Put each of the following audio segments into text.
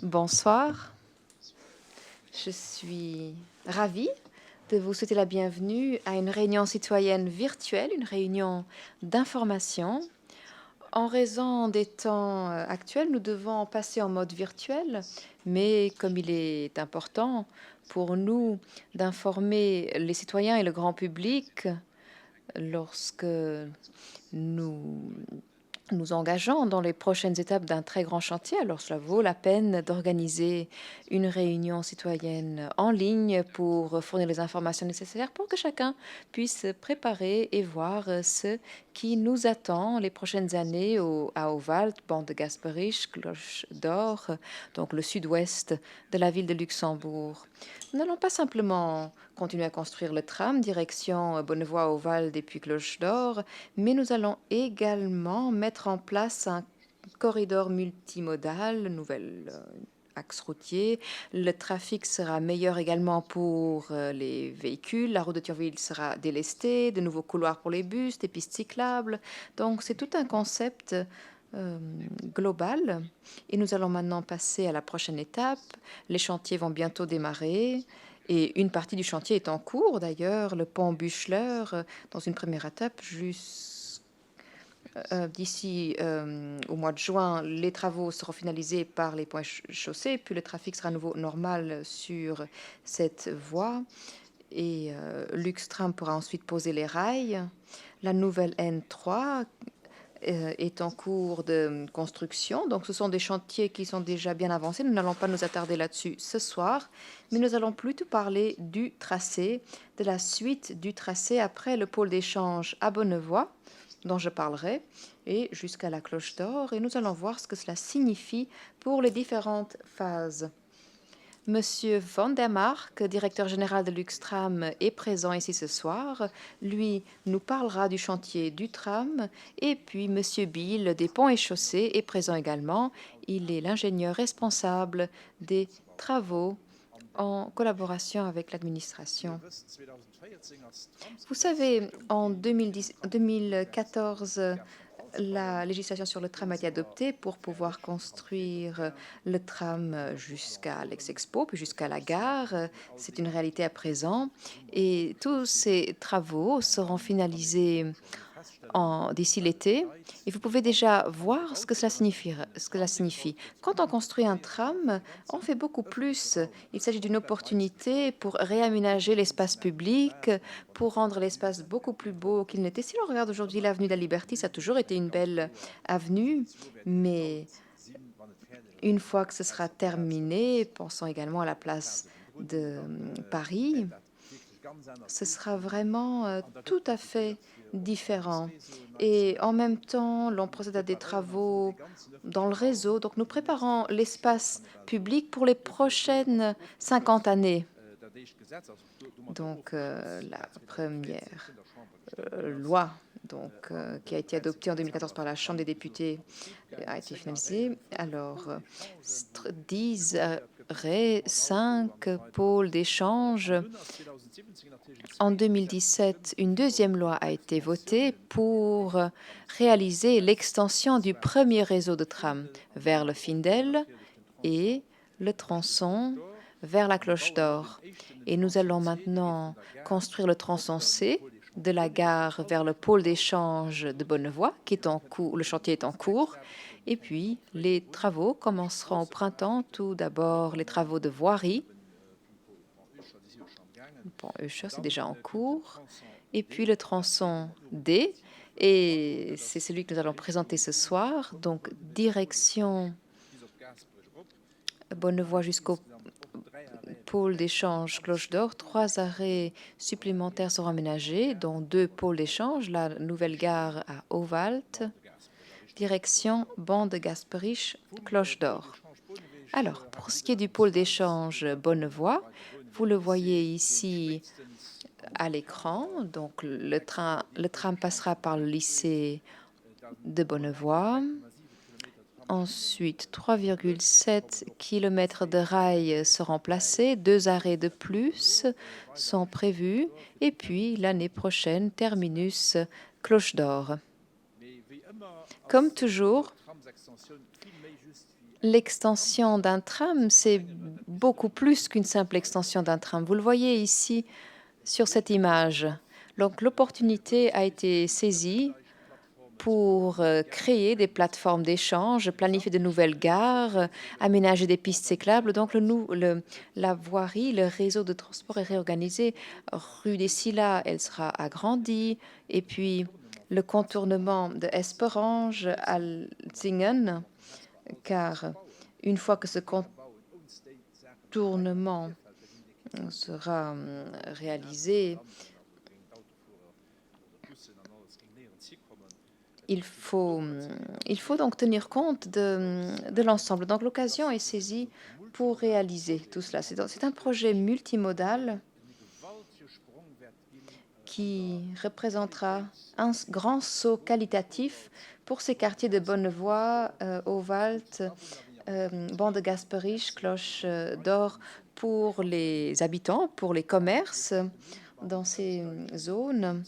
Bonsoir, je suis ravie de vous souhaiter la bienvenue à une réunion citoyenne virtuelle, une réunion d'information. En raison des temps actuels, nous devons passer en mode virtuel, mais comme il est important pour nous d'informer les citoyens et le grand public lorsque nous nous engageons dans les prochaines étapes d'un très grand chantier, alors cela vaut la peine d'organiser une réunion citoyenne en ligne pour fournir les informations nécessaires pour que chacun puisse préparer et voir ce qui nous attend les prochaines années à Ovalt, Banc de Gasperich, Cloche d'Or, donc le sud-ouest de la ville de Luxembourg. Nous n'allons pas simplement continuer à construire le tram direction Bonnevoie-Ovalt et puis Cloche d'Or, mais nous allons également mettre en place un corridor multimodal, nouvel axe routier. Le trafic sera meilleur également pour les véhicules. La route de Thionville sera délestée, de nouveaux couloirs pour les bus, des pistes cyclables. Donc c'est tout un concept global. Et nous allons maintenant passer à la prochaine étape. Les chantiers vont bientôt démarrer. Et une partie du chantier est en cours, d'ailleurs, le pont Büchler, dans une première étape, d'ici au mois de juin, les travaux seront finalisés par les ponts chaussées, puis le trafic sera à nouveau normal sur cette voie. Et Luxtram pourra ensuite poser les rails. La nouvelle N3 est en cours de construction. Donc, ce sont des chantiers qui sont déjà bien avancés. Nous n'allons pas nous attarder là-dessus ce soir, mais nous allons plutôt parler du tracé, de la suite du tracé après le pôle d'échange à Bonnevoie, dont je parlerai, et jusqu'à la Cloche d'Or. Et nous allons voir ce que cela signifie pour les différentes phases. Monsieur Van der Mark, directeur général de Luxtram, est présent ici ce soir. Lui nous parlera du chantier du tram. Et puis Monsieur Bill des Ponts et Chaussées est présent également. Il est l'ingénieur responsable des travaux en collaboration avec l'administration. Vous savez, en 2014, la législation sur le tram a été adoptée pour pouvoir construire le tram jusqu'à l'Ex-Expo, puis jusqu'à la gare. C'est une réalité à présent. Et tous ces travaux seront finalisés d'ici l'été. Et vous pouvez déjà voir ce que cela signifie. Quand on construit un tram, on fait beaucoup plus. Il s'agit d'une opportunité pour réaménager l'espace public, pour rendre l'espace beaucoup plus beau qu'il n'était. Si l'on regarde aujourd'hui l'avenue de la Liberté, ça a toujours été une belle avenue, mais une fois que ce sera terminé, pensons également à la place de Paris, ce sera vraiment tout à fait différent. Et en même temps, l'on procède à des travaux dans le réseau. Donc, nous préparons l'espace public pour les prochaines 50 années. Donc, la première loi qui a été adoptée en 2014 par la Chambre des députés a été finalisée. Alors, 10 arrêts, 5 pôles d'échange. En 2017, une deuxième loi a été votée pour réaliser l'extension du premier réseau de tram vers le Findel et le tronçon vers la Cloche d'Or. Et nous allons maintenant construire le tronçon C de la gare vers le pôle d'échange de Bonnevoie, qui est en cours, le chantier est en cours. Et puis, les travaux commenceront au printemps. Tout d'abord, les travaux de voirie. Bon, Usher, c'est déjà en cours. Et puis le tronçon D, et c'est celui que nous allons présenter ce soir. Donc, direction Bonnevoie jusqu'au pôle d'échange Cloche d'Or. 3 arrêts supplémentaires seront aménagés, dont 2 pôles d'échange, la nouvelle gare à Ovalt, direction Banc de Gasperich, Cloche d'Or. Alors, pour ce qui est du pôle d'échange Bonnevoie, vous le voyez ici à l'écran. Donc, le tram passera par le lycée de Bonnevoie. Ensuite, 3,7 km de rails seront placés, 2 arrêts de plus sont prévus, et puis l'année prochaine, terminus Cloche d'Or. Comme toujours, L'extension d'un tram, c'est beaucoup plus qu'une simple extension d'un tram. Vous le voyez ici sur cette image. Donc l'opportunité a été saisie pour créer des plateformes d'échange, planifier de nouvelles gares, aménager des pistes cyclables. Donc la voirie, le réseau de transport est réorganisé. Rue des Scylla, elle sera agrandie. Et puis le contournement de Esperange à Zingen, car une fois que ce contournement sera réalisé, il faut donc tenir compte de l'ensemble. Donc l'occasion est saisie pour réaliser tout cela. C'est un projet multimodal qui représentera un grand saut qualitatif pour ces quartiers de Bonnevoie, Auwald, Banc de Gasperich, Cloche d'Or, pour les habitants, pour les commerces dans ces zones.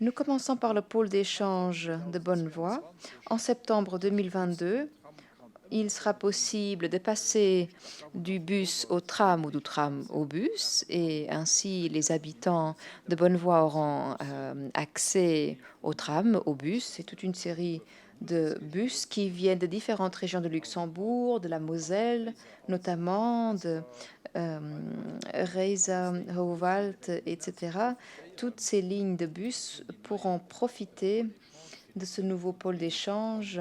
Nous commençons par le pôle d'échange de Bonnevoie. En septembre 2022, il sera possible de passer du bus au tram ou du tram au bus, et ainsi les habitants de Bonnevoie auront accès au tram, au bus. C'est toute une série de bus qui viennent de différentes régions de Luxembourg, de la Moselle, notamment de Reisa, Howald, etc. Toutes ces lignes de bus pourront profiter de ce nouveau pôle d'échange,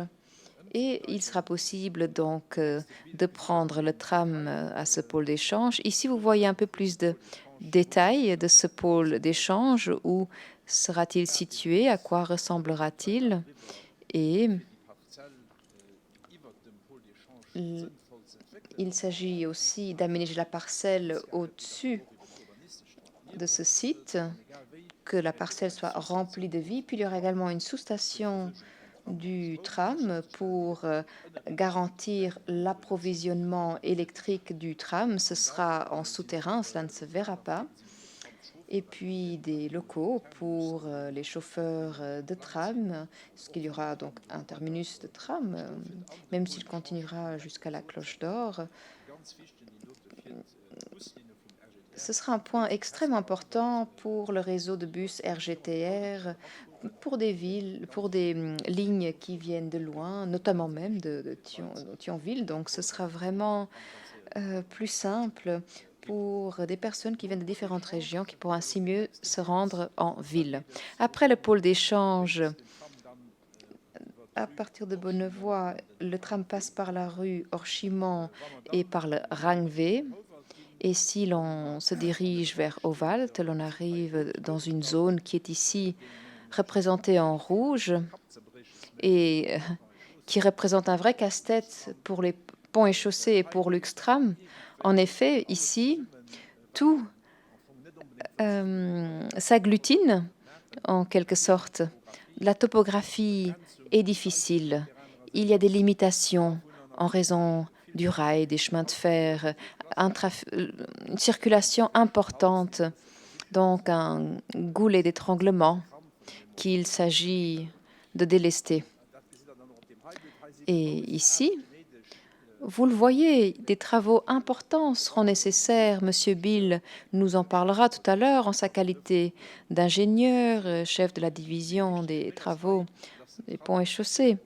et il sera possible donc de prendre le tram à ce pôle d'échange. Ici, vous voyez un peu plus de détails de ce pôle d'échange. Où sera-t-il situé? À quoi ressemblera-t-il? Et il s'agit aussi d'aménager la parcelle au-dessus de ce site, que la parcelle soit remplie de vie. Puis il y aura également une sous-station du tram pour garantir l'approvisionnement électrique du tram. Ce sera en souterrain, cela ne se verra pas. Et puis des locaux pour les chauffeurs de tram, parce qu'il y aura donc un terminus de tram, même s'il continuera jusqu'à la Cloche d'Or. Ce sera un point extrêmement important pour le réseau de bus RGTR, pour des villes, pour des lignes qui viennent de loin, notamment même de Thionville. Donc ce sera vraiment plus simple pour des personnes qui viennent de différentes régions, qui pourront ainsi mieux se rendre en ville. Après le pôle d'échange, à partir de Bonnevoie, le tram passe par la rue Orchimont et par le Rangvé. Et si l'on se dirige vers Auwald, l'on arrive dans une zone qui est ici représentée en rouge et qui représente un vrai casse-tête pour les ponts et chaussées et pour l'Uxtram. En effet, ici, tout s'agglutine en quelque sorte. La topographie est difficile. Il y a des limitations en raison du rail, des chemins de fer, une circulation importante, donc un goulet d'étranglement qu'il s'agit de délester. Et ici, vous le voyez, des travaux importants seront nécessaires. Monsieur Bill nous en parlera tout à l'heure en sa qualité d'ingénieur, chef de la division des travaux des ponts et chaussées.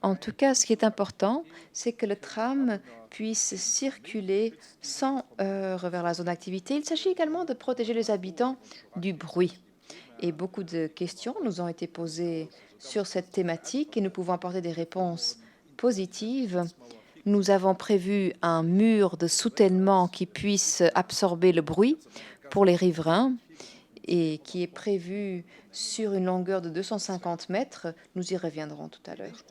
En tout cas, ce qui est important, c'est que le tram puisse circuler sans heurts vers la zone d'activité. Il s'agit également de protéger les habitants du bruit. Et beaucoup de questions nous ont été posées sur cette thématique et nous pouvons apporter des réponses positives. Nous avons prévu un mur de soutènement qui puisse absorber le bruit pour les riverains et qui est prévu sur une longueur de 250 mètres. Nous y reviendrons tout à l'heure.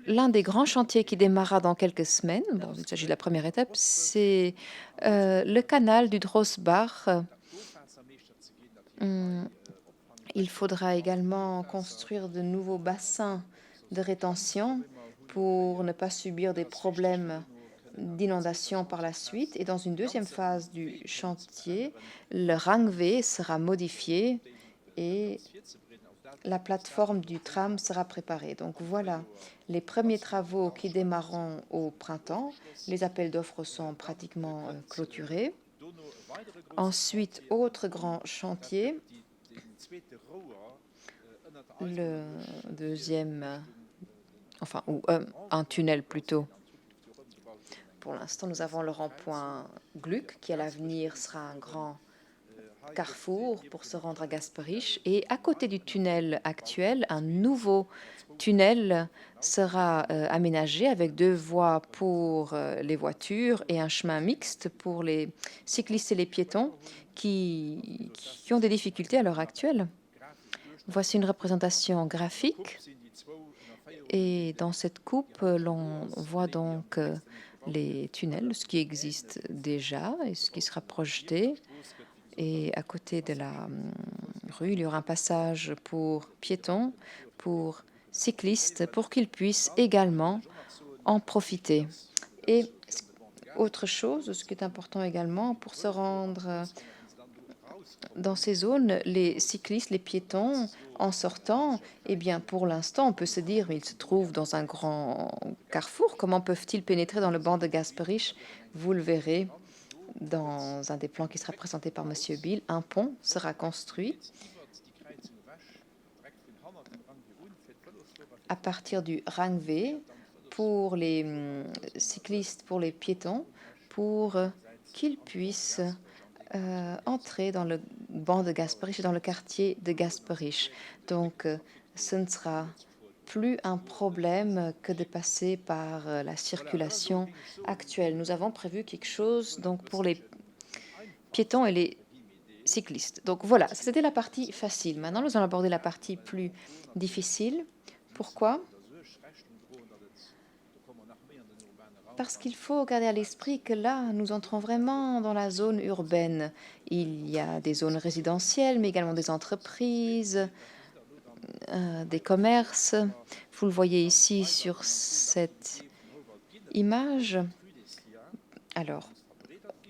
L'un des grands chantiers qui démarra dans quelques semaines, il s'agit de la première étape, c'est le canal du Drossbach. Il faudra également construire de nouveaux bassins de rétention pour ne pas subir des problèmes d'inondation par la suite. Et dans une deuxième phase du chantier, le Rangvé sera modifié et la plateforme du tram sera préparée. Donc voilà les premiers travaux qui démarreront au printemps. Les appels d'offres sont pratiquement clôturés. Ensuite, autre grand chantier, le deuxième, un tunnel plutôt. Pour l'instant, nous avons le rond-point Gluck, qui à l'avenir sera un grand carrefour pour se rendre à Gasperich. Et à côté du tunnel actuel, un nouveau tunnel sera aménagé avec 2 voies pour les voitures et un chemin mixte pour les cyclistes et les piétons qui ont des difficultés à l'heure actuelle. Voici une représentation graphique. Et dans cette coupe, l'on voit donc les tunnels, ce qui existe déjà et ce qui sera projeté. Et à côté de la rue, il y aura un passage pour piétons, pour cyclistes, pour qu'ils puissent également en profiter. Et autre chose, ce qui est important également, pour se rendre dans ces zones, les cyclistes, les piétons, en sortant, eh bien, pour l'instant, on peut se dire, ils se trouvent dans un grand carrefour. Comment peuvent-ils pénétrer dans le banc de Gasperich? Vous le verrez dans un des plans qui sera présenté par Monsieur Bill. Un pont sera construit à partir du Rangweg pour les cyclistes, pour les piétons, pour qu'ils puissent entrer dans le banc de Gasperich et dans le quartier de Gasperich. Donc, ce ne sera plus un problème que de passer par la circulation actuelle. Nous avons prévu quelque chose donc pour les piétons et les cyclistes. Donc voilà, c'était la partie facile. Maintenant, nous allons aborder la partie plus difficile. Pourquoi? Parce qu'il faut garder à l'esprit que là, nous entrons vraiment dans la zone urbaine. Il y a des zones résidentielles, mais également des entreprises, des commerces. Vous le voyez ici sur cette image. Alors,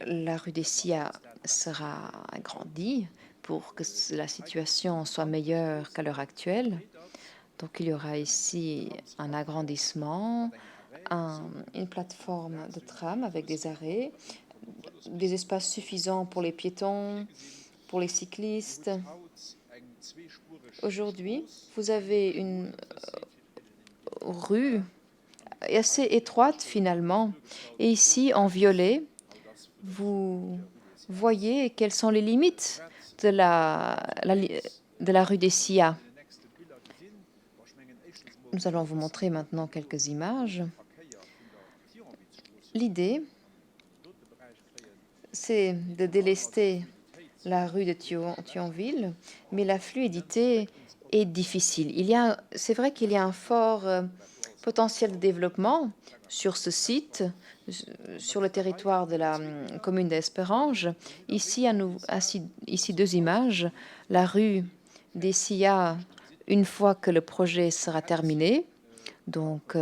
la rue des Sia sera agrandie pour que la situation soit meilleure qu'à l'heure actuelle. Donc, il y aura ici un agrandissement, une plateforme de tram avec des arrêts, des espaces suffisants pour les piétons, pour les cyclistes. Aujourd'hui, vous avez une rue assez étroite finalement. Et ici, en violet, vous voyez quelles sont les limites de la rue des Sia. Nous allons vous montrer maintenant quelques images. L'idée, c'est de délester la rue de Thionville, mais la fluidité est difficile. C'est vrai qu'il y a un fort potentiel de développement sur ce site, sur le territoire de la commune d'Esperange. Ici, ici 2 images. La rue des Sia, une fois que le projet sera terminé. Donc,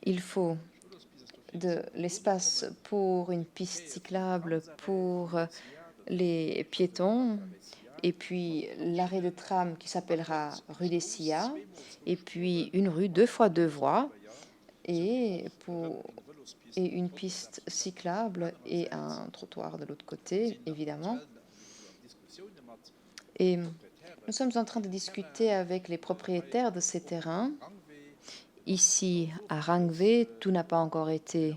il faut de l'espace pour une piste cyclable pour les piétons, et puis l'arrêt de tram qui s'appellera rue des Sia, et puis une rue 2 fois 2 voies, et une piste cyclable et un trottoir de l'autre côté, évidemment. Et nous sommes en train de discuter avec les propriétaires de ces terrains. Ici, à Rangweg, tout n'a pas encore été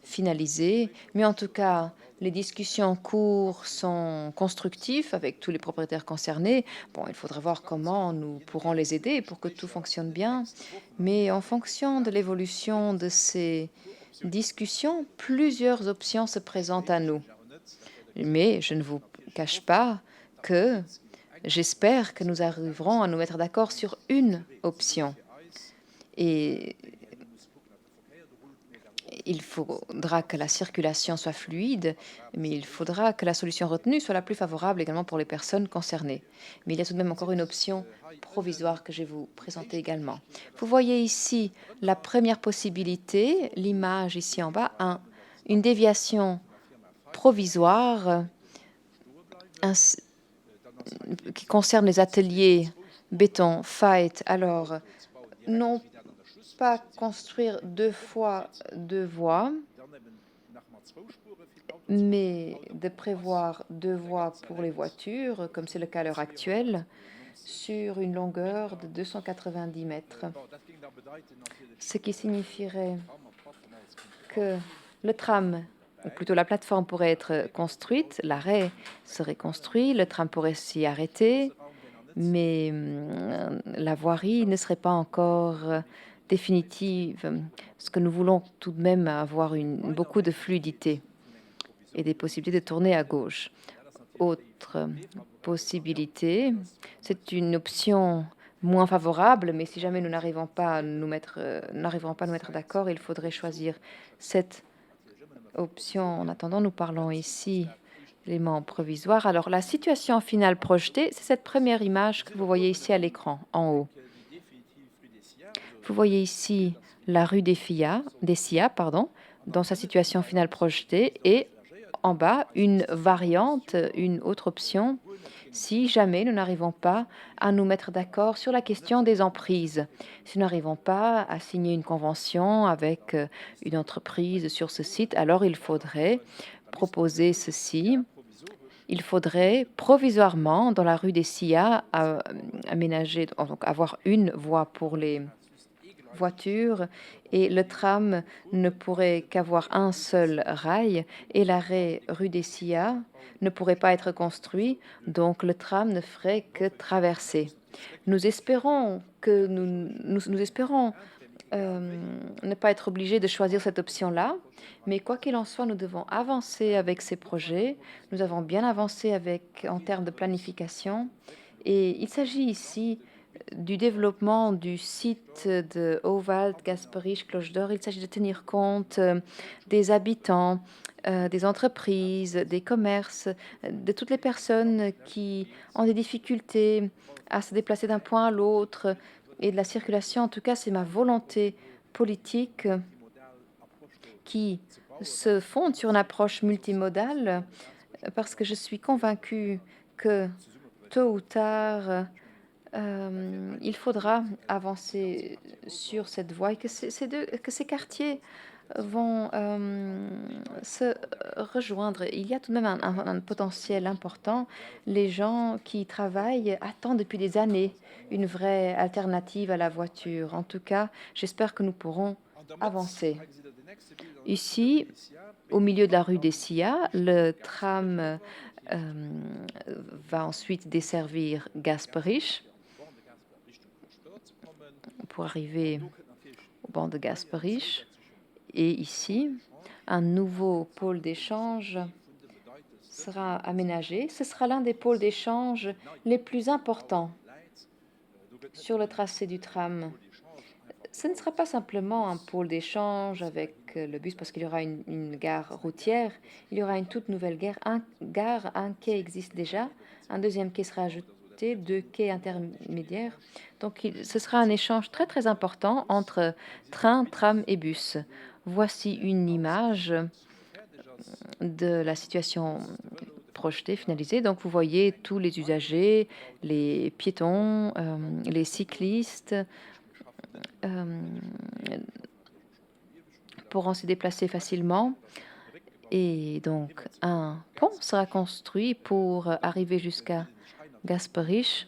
finalisé, mais en tout cas, les discussions en cours sont constructives avec tous les propriétaires concernés. Bon, il faudra voir comment nous pourrons les aider pour que tout fonctionne bien, mais en fonction de l'évolution de ces discussions, plusieurs options se présentent à nous. Mais je ne vous cache pas que j'espère que nous arriverons à nous mettre d'accord sur une option. Et il faudra que la circulation soit fluide, mais il faudra que la solution retenue soit la plus favorable également pour les personnes concernées. Mais il y a tout de même encore une option provisoire que je vais vous présenter également. Vous voyez ici la première possibilité, l'image ici en bas, une déviation provisoire qui concerne les ateliers béton, Fait, alors non pas construire deux fois deux voies, mais de prévoir deux voies pour les voitures, comme c'est le cas à l'heure actuelle, sur une longueur de 290 mètres. Ce qui signifierait que le tram, ou plutôt la plateforme, pourrait être construite, l'arrêt serait construit, le tram pourrait s'y arrêter, mais la voirie ne serait pas encore définitive, parce que nous voulons tout de même avoir beaucoup de fluidité et des possibilités de tourner à gauche. Autre possibilité, c'est une option moins favorable, mais si jamais nous n'arrivons pas à nous mettre, d'accord, il faudrait choisir cette option. En attendant, nous parlons ici d'éléments provisoires. Alors, la situation finale projetée, c'est cette première image que vous voyez ici à l'écran, en haut. Vous voyez ici la rue des Sia, dans sa situation finale projetée, et en bas, une variante, une autre option, si jamais nous n'arrivons pas à nous mettre d'accord sur la question des emprises, si nous n'arrivons pas à signer une convention avec une entreprise sur ce site, alors il faudrait proposer ceci. Il faudrait provisoirement, dans la rue des Sia, aménager, donc avoir une voie pour les voitures et le tram ne pourrait qu'avoir un seul rail et l'arrêt rue des Sia ne pourrait pas être construit, donc le tram ne ferait que traverser. Nous espérons que nous espérons ne pas être obligés de choisir cette option-là, mais quoi qu'il en soit, nous devons avancer avec ces projets. Nous avons bien avancé en termes de planification et il s'agit ici du développement du site de Howald, Gasperich, Cloche d'Or. Il s'agit de tenir compte des habitants, des entreprises, des commerces, de toutes les personnes qui ont des difficultés à se déplacer d'un point à l'autre et de la circulation. En tout cas, c'est ma volonté politique qui se fonde sur une approche multimodale parce que je suis convaincue que tôt ou tard, il faudra avancer sur cette voie et que ces quartiers vont se rejoindre. Il y a tout de même un potentiel important. Les gens qui y travaillent attendent depuis des années une vraie alternative à la voiture. En tout cas, j'espère que nous pourrons avancer. Ici, au milieu de la rue des Sia, le tram va ensuite desservir Gasperich pour arriver au banc de Gasperich. Et ici, un nouveau pôle d'échange sera aménagé. Ce sera l'un des pôles d'échange les plus importants sur le tracé du tram. Ce ne sera pas simplement un pôle d'échange avec le bus parce qu'il y aura une gare routière. Il y aura une toute nouvelle gare. Un quai existe déjà. Un deuxième quai sera ajouté, deux quais intermédiaires. Donc, ce sera un échange très, très important entre train, tram et bus. Voici une image de la situation projetée, finalisée. Donc, vous voyez tous les usagers, les piétons, les cyclistes, pourront se déplacer facilement. Et donc, un pont sera construit pour arriver jusqu'à Gasperich.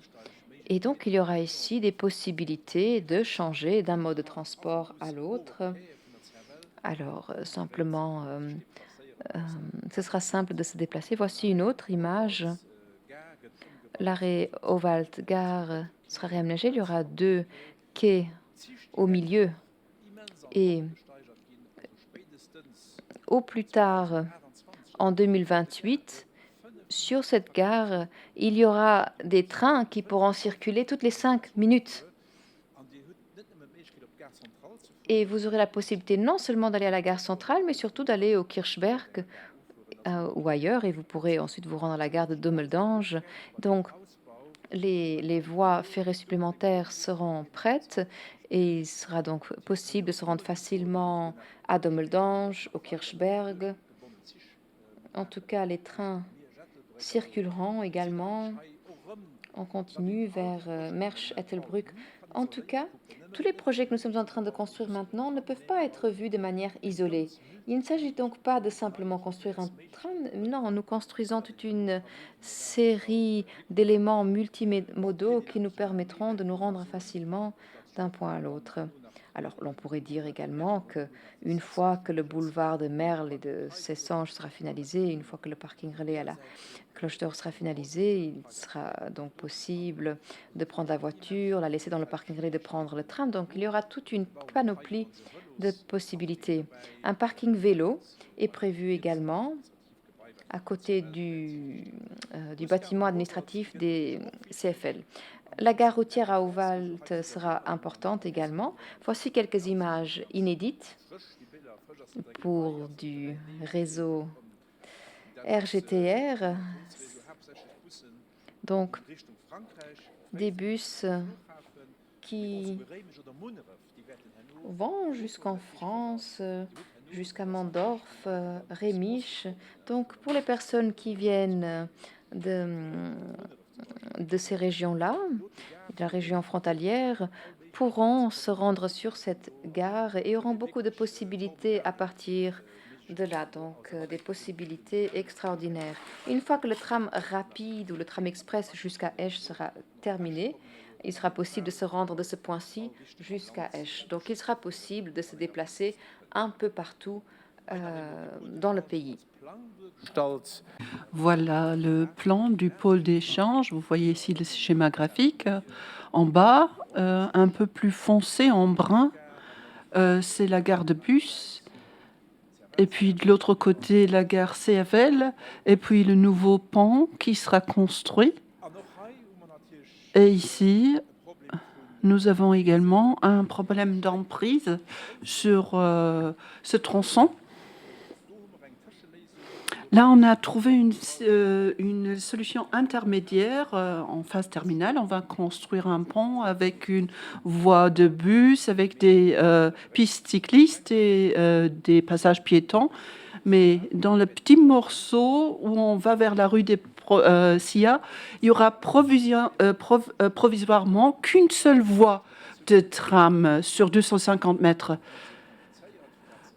Et donc, il y aura ici des possibilités de changer d'un mode de transport à l'autre. Alors, simplement, ce sera simple de se déplacer. Voici une autre image. L'arrêt Howald Gare sera réaménagé. Il y aura deux quais au milieu et au plus tard en 2028, sur cette gare, il y aura des trains qui pourront circuler toutes les 5 minutes. Et vous aurez la possibilité non seulement d'aller à la gare centrale, mais surtout d'aller au Kirchberg ou ailleurs, et vous pourrez ensuite vous rendre à la gare de Dommeldange. Donc, les voies ferrées supplémentaires seront prêtes et il sera donc possible de se rendre facilement à Dommeldange, au Kirchberg. En tout cas, les trains circuleront également on continue vers Mersch-Ettelbruck. En tout cas, tous les projets que nous sommes en train de construire maintenant ne peuvent pas être vus de manière isolée. Il ne s'agit donc pas de simplement construire un tram. Non, nous construisons toute une série d'éléments multimodaux qui nous permettront de nous rendre facilement d'un point à l'autre. Alors, l'on pourrait dire également que une fois que le boulevard de Merle et de Sessange sera finalisé, une fois que le parking relais à la Cloche d'Or sera finalisé, il sera donc possible de prendre la voiture, la laisser dans le parking relais, de prendre le tram. Donc, il y aura toute une panoplie de possibilités. Un parking vélo est prévu également à côté du bâtiment administratif des CFL. La gare routière à Ouwald sera importante également. Voici quelques images inédites pour du réseau RGTR. Donc, des bus qui vont jusqu'en France, jusqu'à Mandorf, Rémiche. Donc, pour les personnes qui viennent de ces régions-là, de la région frontalière, pourront se rendre sur cette gare et auront beaucoup de possibilités à partir de là, donc des possibilités extraordinaires. Une fois que le tram rapide ou le tram express jusqu'à Esch sera terminé, il sera possible de se rendre de ce point-ci jusqu'à Esch. Donc il sera possible de se déplacer un peu partout dans le pays. Voilà le plan du pôle d'échange. Vous voyez ici le schéma graphique. En bas, un peu plus foncé en brun, c'est la gare de bus. Et puis de l'autre côté, la gare CFL. Et puis le nouveau pont qui sera construit. Et ici, nous avons également un problème d'emprise sur ce tronçon. Là, on a trouvé une solution intermédiaire en phase terminale. On va construire un pont avec une voie de bus, avec des pistes cyclistes et des passages piétons. Mais dans le petit morceau où on va vers la rue des SIA, il y aura provisoirement qu'une seule voie de tram sur 250 mètres.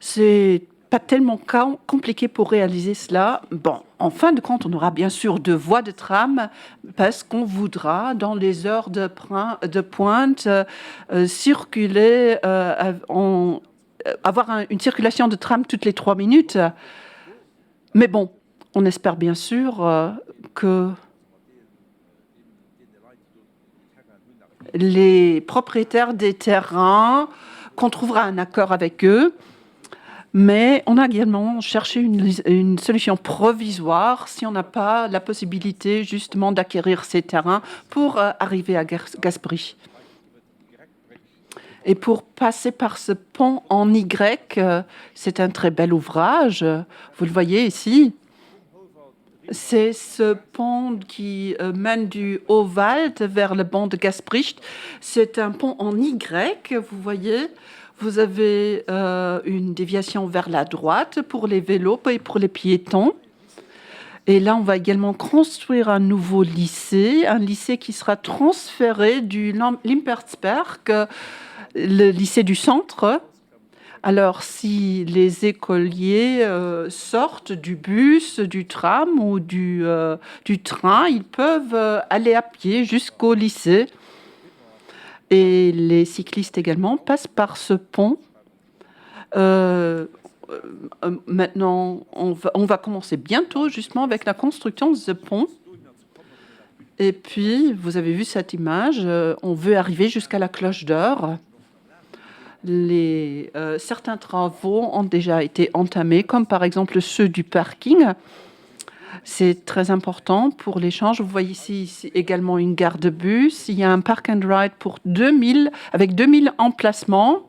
C'est pas tellement compliqué pour réaliser cela. Bon, en fin de compte, on aura bien sûr 2 voies de tram parce qu'on voudra, dans les heures de pointe, circuler, avoir une circulation de tram toutes les 3 minutes. Mais bon, on espère bien sûr que les propriétaires des terrains, qu'on trouvera un accord avec eux. Mais on a également cherché une solution provisoire si on n'a pas la possibilité justement d'acquérir ces terrains pour arriver à Gaspry. Et pour passer par ce pont en Y, c'est un très bel ouvrage. Vous le voyez ici. C'est ce pont qui mène du Haut-Wald vers le pont de Gaspricht. C'est un pont en Y, vous voyez. Vous avez une déviation vers la droite pour les vélos et pour les piétons. Et là, on va également construire un nouveau lycée, un lycée qui sera transféré du Limpertsberg, le lycée du centre. Alors, si les écoliers sortent du bus, du tram ou du train, ils peuvent aller à pied jusqu'au lycée. Et les cyclistes également passent par ce pont. Maintenant, on va commencer bientôt justement avec la construction de ce pont. Et puis, vous avez vu cette image, on veut arriver jusqu'à la Cloche d'Or. Certains travaux ont déjà été entamés, comme par exemple ceux du parking. C'est très important pour l'échange. Vous voyez ici également une gare de bus. Il y a un park and ride pour 2000, avec 2000 emplacements.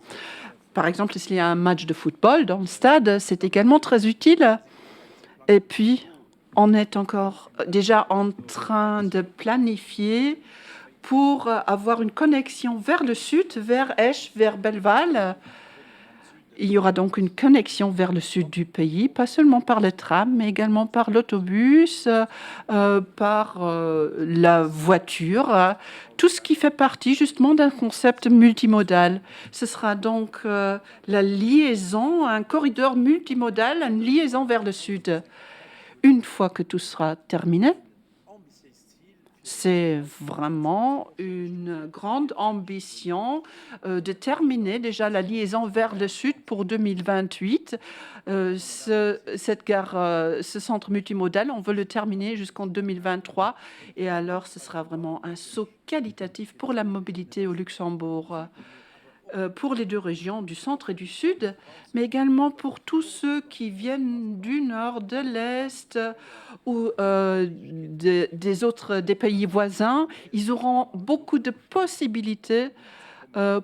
Par exemple, s'il y a un match de football dans le stade, c'est également très utile. Et puis, on est encore déjà en train de planifier pour avoir une connexion vers le sud, vers Esch, vers Belval. Il y aura donc une connexion vers le sud du pays, pas seulement par le tram, mais également par l'autobus, par la voiture, tout ce qui fait partie justement d'un concept multimodal. Ce sera donc la liaison, un corridor multimodal, une liaison vers le sud. Une fois que tout sera terminé, c'est vraiment une grande ambition de terminer déjà la liaison vers le sud pour 2028. Cette gare, ce centre multimodal, on veut le terminer jusqu'en 2023. Et alors, ce sera vraiment un saut qualitatif pour la mobilité au Luxembourg. Pour les deux régions du centre et du sud, mais également pour tous ceux qui viennent du nord, de l'est ou des pays voisins. Ils auront beaucoup de possibilités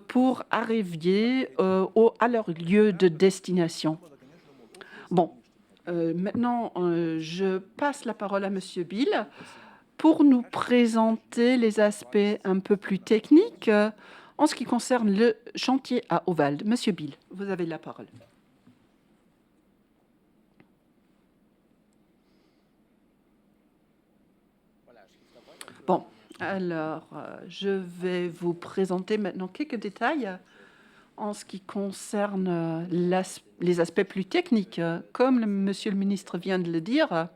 pour arriver à leur lieu de destination. Bon, maintenant, je passe la parole à Monsieur Bill pour nous présenter les aspects un peu plus techniques en ce qui concerne le chantier à Ovald. Monsieur Bill, vous avez la parole. Bon, alors, je vais vous présenter maintenant quelques détails en ce qui concerne les aspects plus techniques. Comme Monsieur le ministre vient de le dire,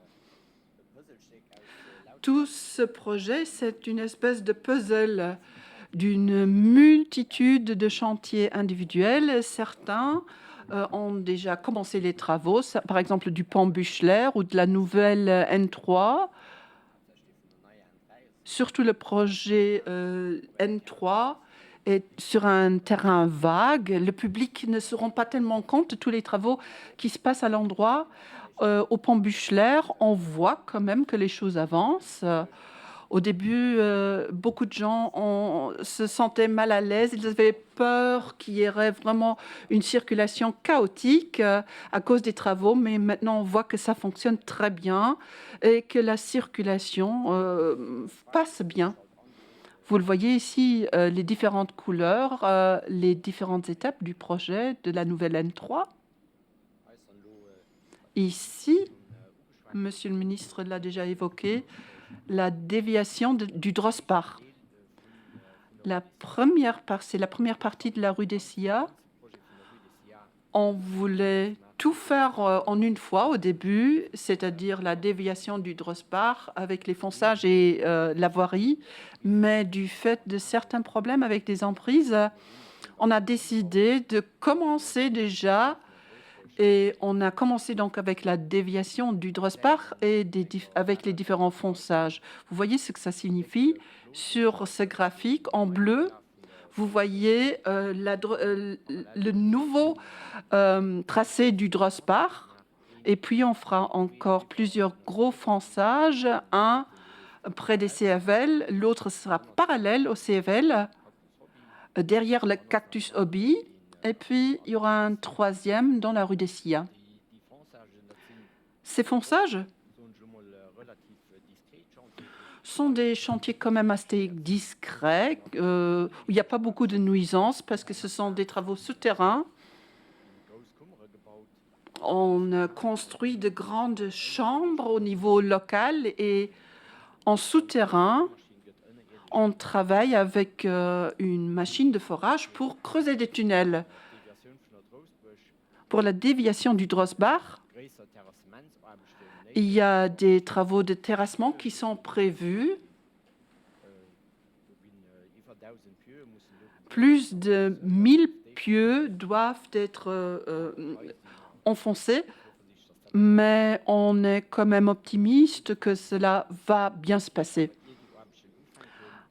tout ce projet, c'est une espèce de puzzle d'une multitude de chantiers individuels. Certains ont déjà commencé les travaux, par exemple du pont Buchler ou de la nouvelle N3. Surtout le projet N3 est sur un terrain vague. Le public ne se rend pas tellement compte de tous les travaux qui se passent à l'endroit. Au pont Buchler, on voit quand même que les choses avancent. Au début, beaucoup de gens se sentaient mal à l'aise. Ils avaient peur qu'il y aurait vraiment une circulation chaotique à cause des travaux. Mais maintenant, on voit que ça fonctionne très bien et que la circulation passe bien. Vous le voyez ici, les différentes couleurs, les différentes étapes du projet de la nouvelle N3. Ici, Monsieur le ministre l'a déjà évoqué, la déviation du Drosspach. C'est la première partie de la rue des Sia. On voulait tout faire en une fois au début, c'est-à-dire la déviation du Drosspach avec les fonçages et la voirie. Mais du fait de certains problèmes avec des emprises, on a décidé de commencer déjà. Et on a commencé donc avec la déviation du Drosspach et avec les différents fonçages. Vous voyez ce que ça signifie sur ce graphique en bleu. Vous voyez le nouveau tracé du Drosspach. Et puis, on fera encore plusieurs gros fonçages. Un près des CFL, l'autre sera parallèle au CFL, derrière le Cactus Hobby. Et puis, il y aura un troisième dans la rue des Sia. Ces fonçages sont des chantiers quand même assez discrets, où il n'y a pas beaucoup de nuisances parce que ce sont des travaux souterrains. On construit de grandes chambres au niveau local et en souterrain, on travaille avec une machine de forage pour creuser des tunnels. Pour la déviation du Drosspach, il y a des travaux de terrassement qui sont prévus. Plus de 1000 pieux doivent être enfoncés, mais on est quand même optimiste que cela va bien se passer.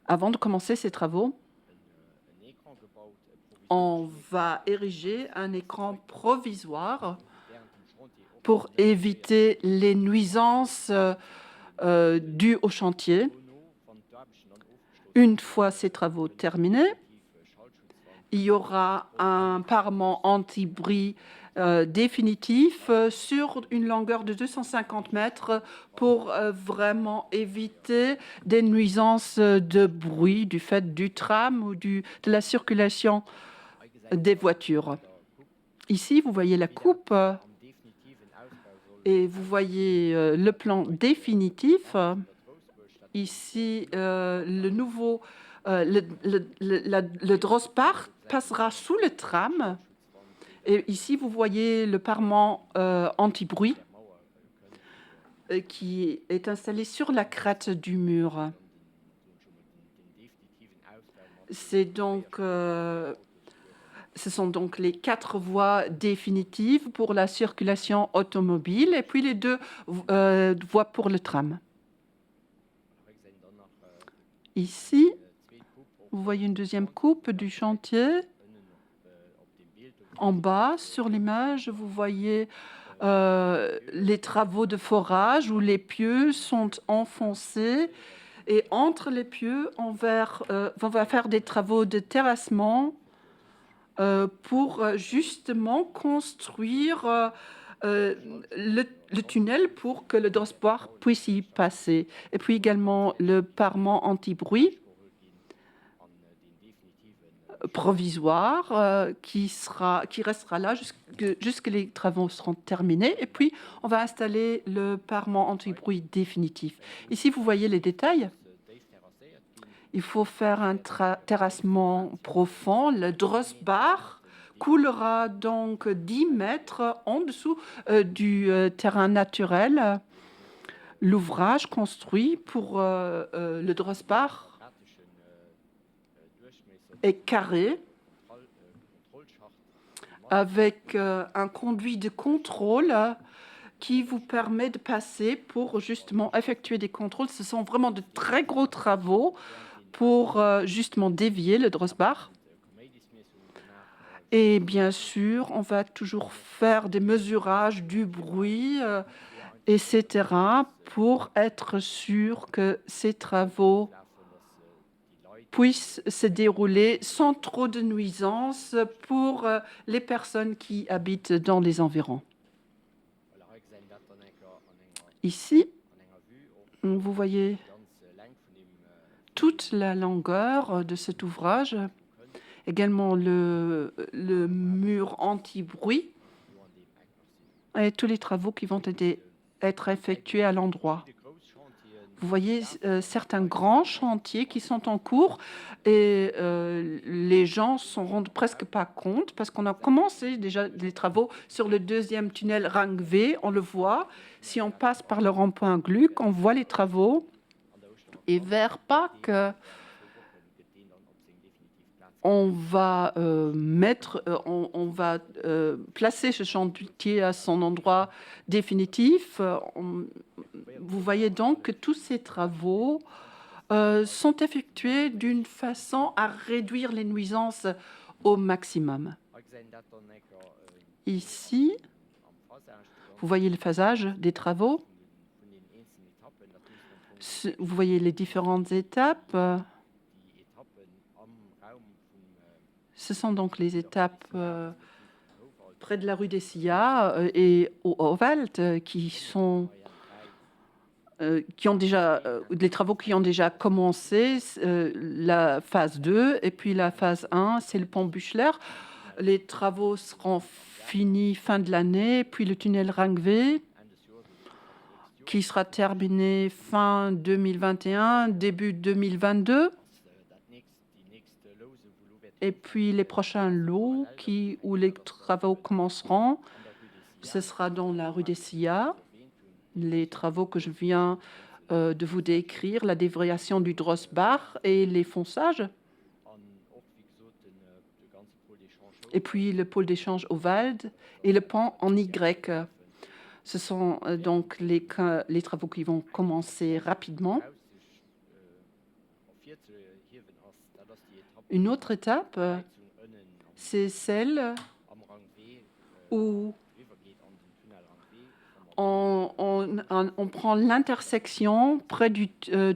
Avant de commencer ces travaux, on va ériger un écran provisoire pour éviter les nuisances dues au chantier. Une fois ces travaux terminés, il y aura un parement anti-bruit définitif sur une longueur de 250 mètres pour vraiment éviter des nuisances de bruit du fait du tram ou de la circulation des voitures. Ici, vous voyez la coupe et vous voyez le plan définitif. Ici, le nouveau, le Drosbach passera sous le tram. Et ici, vous voyez le parement anti-bruit qui est installé sur la crête du mur. Ce sont donc les 4 voies définitives pour la circulation automobile et puis les 2 voies pour le tram. Ici, vous voyez une deuxième coupe du chantier. En bas, sur l'image, vous voyez les travaux de forage où les pieux sont enfoncés. Et entre les pieux, on va faire des travaux de terrassement pour justement construire le tunnel pour que le Drosbach puisse y passer. Et puis également le parement anti-bruit provisoire qui restera là jusque les travaux seront terminés. Et puis, on va installer le parement anti-bruit définitif. Ici, vous voyez les détails. Il faut faire un terrassement profond. Le Drosbach coulera donc 10 mètres en dessous du terrain naturel. L'ouvrage construit pour le Drosbach est carré avec un conduit de contrôle qui vous permet de passer pour justement effectuer des contrôles. Ce sont vraiment de très gros travaux pour justement dévier le Drosbach. Et bien sûr, on va toujours faire des mesurages du bruit, etc., pour être sûr que ces travaux puissent se dérouler sans trop de nuisances pour les personnes qui habitent dans les environs. Ici, vous voyez toute la longueur de cet ouvrage, également le mur anti-bruit et tous les travaux qui vont être effectués à l'endroit. Vous voyez certains grands chantiers qui sont en cours et les gens s'en rendent presque pas compte parce qu'on a commencé déjà les travaux sur le deuxième tunnel Rang V. On le voit. Si on passe par le rond-point Gluck, on voit les travaux. Et vers Pâques, on va placer ce chantier à son endroit définitif. Vous voyez donc que tous ces travaux sont effectués d'une façon à réduire les nuisances au maximum. Ici, vous voyez le phasage des travaux. Vous voyez les différentes étapes. Ce sont donc les étapes près de la rue des Sillas et au Ovalt qui ont déjà les travaux qui ont déjà commencé, la phase 2 et puis la phase 1, c'est le pont Büchler. Les travaux seront finis fin de l'année, puis le tunnel Rangvé qui sera terminé fin 2021, début 2022. Et puis les prochains lots où les travaux commenceront, ce sera dans la rue des Sillas. Les travaux que je viens de vous décrire, la déviation du Drosbach et les fonçages. Et puis le pôle d'échange au Wald et le pont en Y. Ce sont donc les travaux qui vont commencer rapidement. Une autre étape, c'est celle où on prend l'intersection près du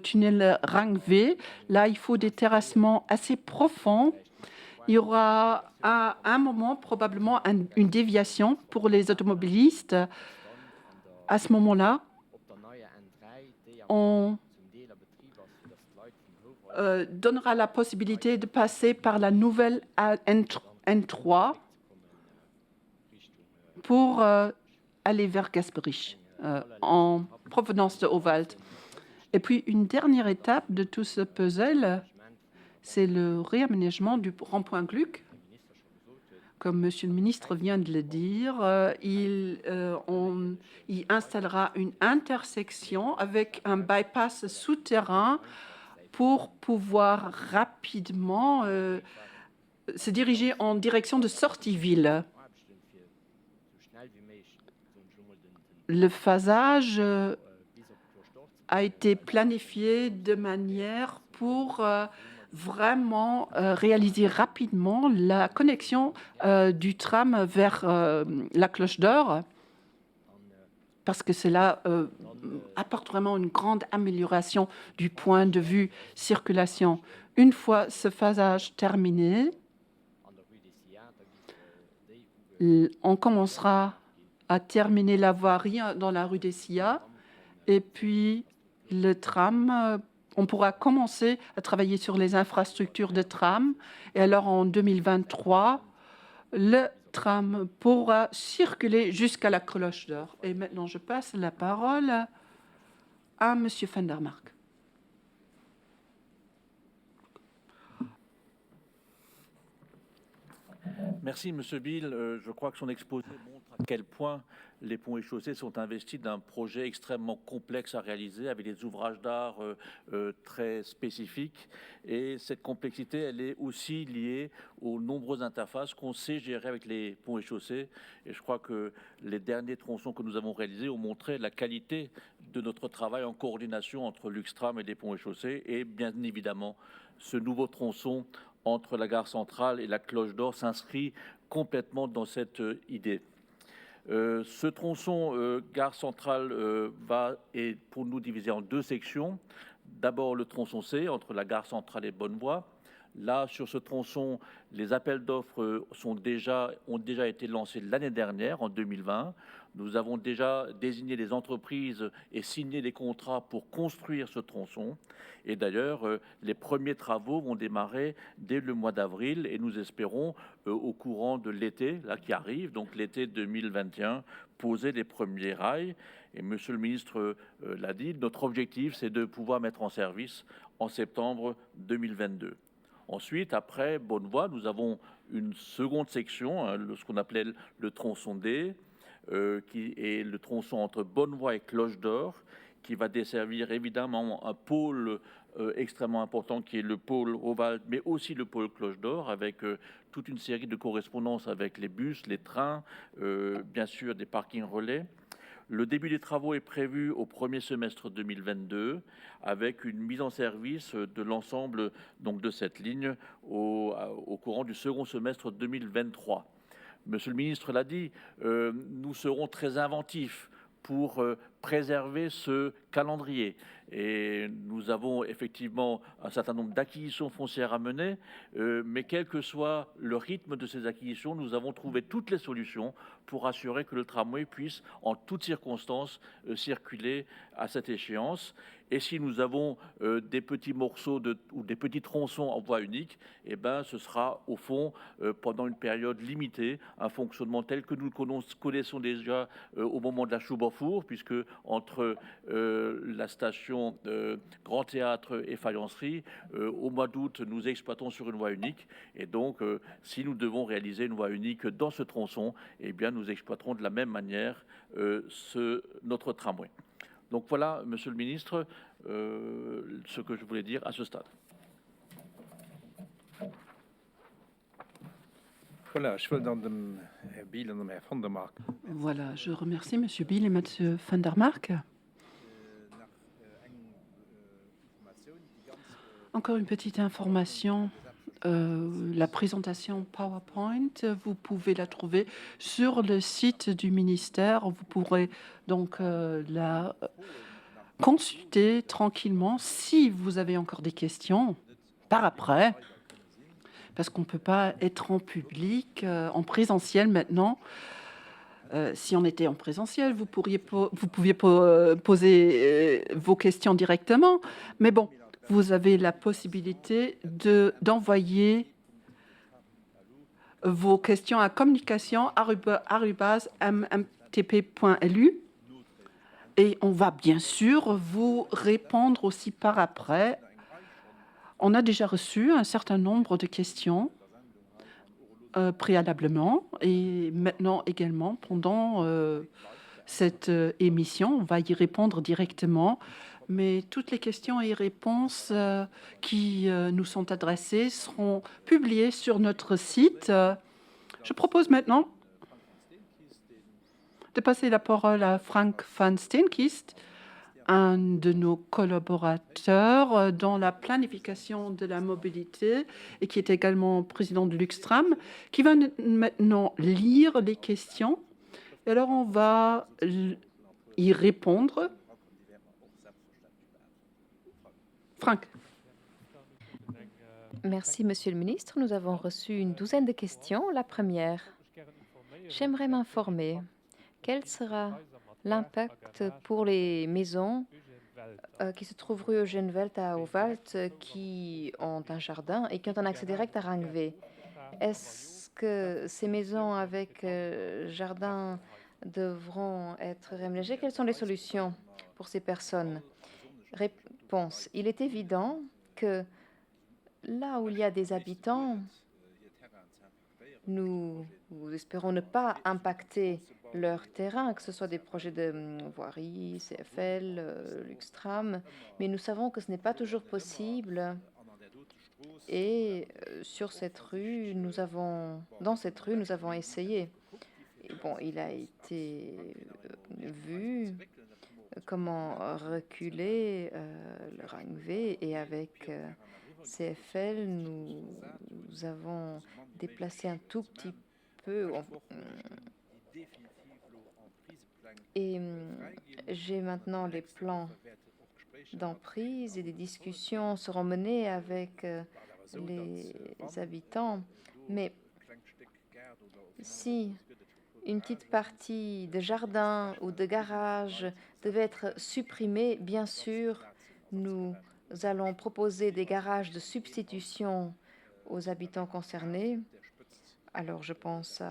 tunnel Rang V. Là, il faut des terrassements assez profonds. Il y aura à un moment probablement une déviation pour les automobilistes. À ce moment-là, on donnera la possibilité de passer par la nouvelle N3 pour aller vers Gasperich en provenance de Howald. Et puis, une dernière étape de tout ce puzzle, c'est le réaménagement du rond-point Gluck. Comme Monsieur le ministre vient de le dire, on y installera une intersection avec un bypass souterrain pour pouvoir rapidement se diriger en direction de Sortie-Ville. Le phasage a été planifié de manière pour vraiment réaliser rapidement la connexion du tram vers la Cloche d'Or, parce que cela apporte vraiment une grande amélioration du point de vue circulation. Une fois ce phasage terminé, on commencera à terminer la voirie dans la rue des Silla, et puis le tram, on pourra commencer à travailler sur les infrastructures de tram. Et alors, en 2023, le tram pourra circuler jusqu'à la Cloche d'Or. Et maintenant, je passe la parole à Monsieur van der Mark. Merci, Monsieur Bill. Je crois que son exposé montre à quel point les ponts et chaussées sont investis d'un projet extrêmement complexe à réaliser, avec des ouvrages d'art très spécifiques. Et cette complexité, elle est aussi liée aux nombreuses interfaces qu'on sait gérer avec les ponts et chaussées. Et je crois que les derniers tronçons que nous avons réalisés ont montré la qualité de notre travail en coordination entre Luxtram et les ponts et chaussées. Et bien évidemment, ce nouveau tronçon entre la gare centrale et la Cloche d'Or s'inscrit complètement dans cette idée. Ce tronçon gare centrale est pour nous divisé en deux sections. D'abord le tronçon C entre la gare centrale et Bonnevoie. Là, sur ce tronçon, les appels d'offres ont déjà été lancés l'année dernière, en 2020. Nous avons déjà désigné les entreprises et signé les contrats pour construire ce tronçon. Et d'ailleurs, les premiers travaux vont démarrer dès le mois d'avril et nous espérons, au courant de l'été là qui arrive, donc l'été 2021, poser les premiers rails. Et Monsieur le ministre l'a dit, notre objectif, c'est de pouvoir mettre en service en septembre 2022. Ensuite, après Bonnevoie, nous avons une seconde section, ce qu'on appelait le tronçon D, qui est le tronçon entre Bonnevoie et Cloche d'Or, qui va desservir évidemment un pôle extrêmement important qui est le pôle Howald, mais aussi le pôle Cloche d'Or, avec toute une série de correspondances avec les bus, les trains, bien sûr des parkings relais. Le début des travaux est prévu au premier semestre 2022, avec une mise en service de l'ensemble donc de cette ligne au courant du second semestre 2023. Monsieur le ministre l'a dit, nous serons très inventifs pour préserver ce calendrier. Et nous avons effectivement un certain nombre d'acquisitions foncières à mener, mais quel que soit le rythme de ces acquisitions, nous avons trouvé toutes les solutions pour assurer que le tramway puisse, en toutes circonstances, circuler à cette échéance. Et si nous avons des petits morceaux ou des petits tronçons en voie unique, eh ben, ce sera au fond, pendant une période limitée, un fonctionnement tel que nous le connaissons déjà au moment de la Chaubourg, puisque entre la station Grand Théâtre et Faïencerie, au mois d'août, nous exploitons sur une voie unique. Et donc, si nous devons réaliser une voie unique dans ce tronçon, eh bien, nous exploiterons de la même manière notre tramway. Donc voilà, Monsieur le Ministre, ce que je voulais dire à ce stade. Voilà, je remercie Monsieur Bill et Monsieur van der Mark. Encore une petite information. La présentation PowerPoint, vous pouvez la trouver sur le site du ministère. Vous pourrez donc la consulter tranquillement si vous avez encore des questions par après, parce qu'on ne peut pas être en public, en présentiel maintenant. Si on était en présentiel, vous pouviez poser vos questions directement, mais bon, vous avez la possibilité d'envoyer vos questions à communication@mmtp.lu et on va bien sûr vous répondre aussi par après. On a déjà reçu un certain nombre de questions préalablement et maintenant également pendant cette émission. On va y répondre directement, mais toutes les questions et réponses qui nous sont adressées seront publiées sur notre site. Je propose maintenant de passer la parole à Frank van Steenkist, un de nos collaborateurs dans la planification de la mobilité et qui est également président de l'Uxtram, qui va maintenant lire les questions. Et alors, on va y répondre. Frank. Merci, Monsieur le ministre. Nous avons reçu une douzaine de questions. La première, j'aimerais m'informer quel sera l'impact pour les maisons qui se trouvent rue Eugenvelt à Ovalt, qui ont un jardin et qui ont un accès direct à Rangvé. Est-ce que ces maisons avec jardin devront être réaménagées? Quelles sont les solutions pour ces personnes? Réponse. Il est évident que là où il y a des habitants, nous espérons ne pas impacter leur terrain, que ce soit des projets de voirie, CFL, Luxtram, mais nous savons que ce n'est pas toujours possible. Et sur cette rue, dans cette rue, nous avons essayé. Et bon, il a été vu comment reculer le Rangvé et avec CFL, nous avons déplacé un tout petit peu. Et j'ai maintenant les plans d'emprise et des discussions seront menées avec les habitants. Mais si une petite partie de jardin ou de garage devait être supprimée, bien sûr, nous allons proposer des garages de substitution aux habitants concernés. Alors, je pense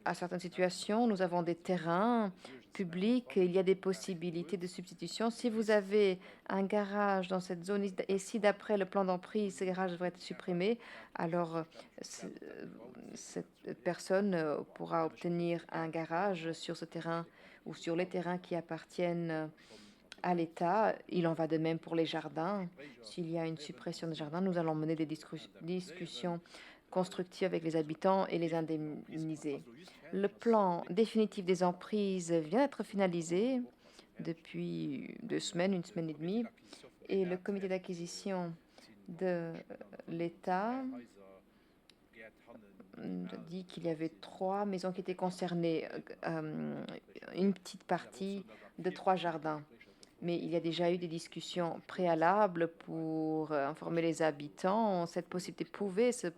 à certaines situations. Nous avons des terrains publics. Il y a des possibilités de substitution. Si vous avez un garage dans cette zone et si d'après le plan d'emprise, ce garage devrait être supprimé, alors cette personne pourra obtenir un garage sur ce terrain ou sur les terrains qui appartiennent à l'État. Il en va de même pour les jardins. S'il y a une suppression des jardins, nous allons mener des discussions constructives avec les habitants et les indemniser. Le plan définitif des emprises vient d'être finalisé depuis 2 semaines, 1 semaine et demie, et le comité d'acquisition de l'État dit qu'il y avait 3 maisons qui étaient concernées, une petite partie de 3 jardins. Mais il y a déjà eu des discussions préalables pour informer les habitants. Cette possibilité pouvait se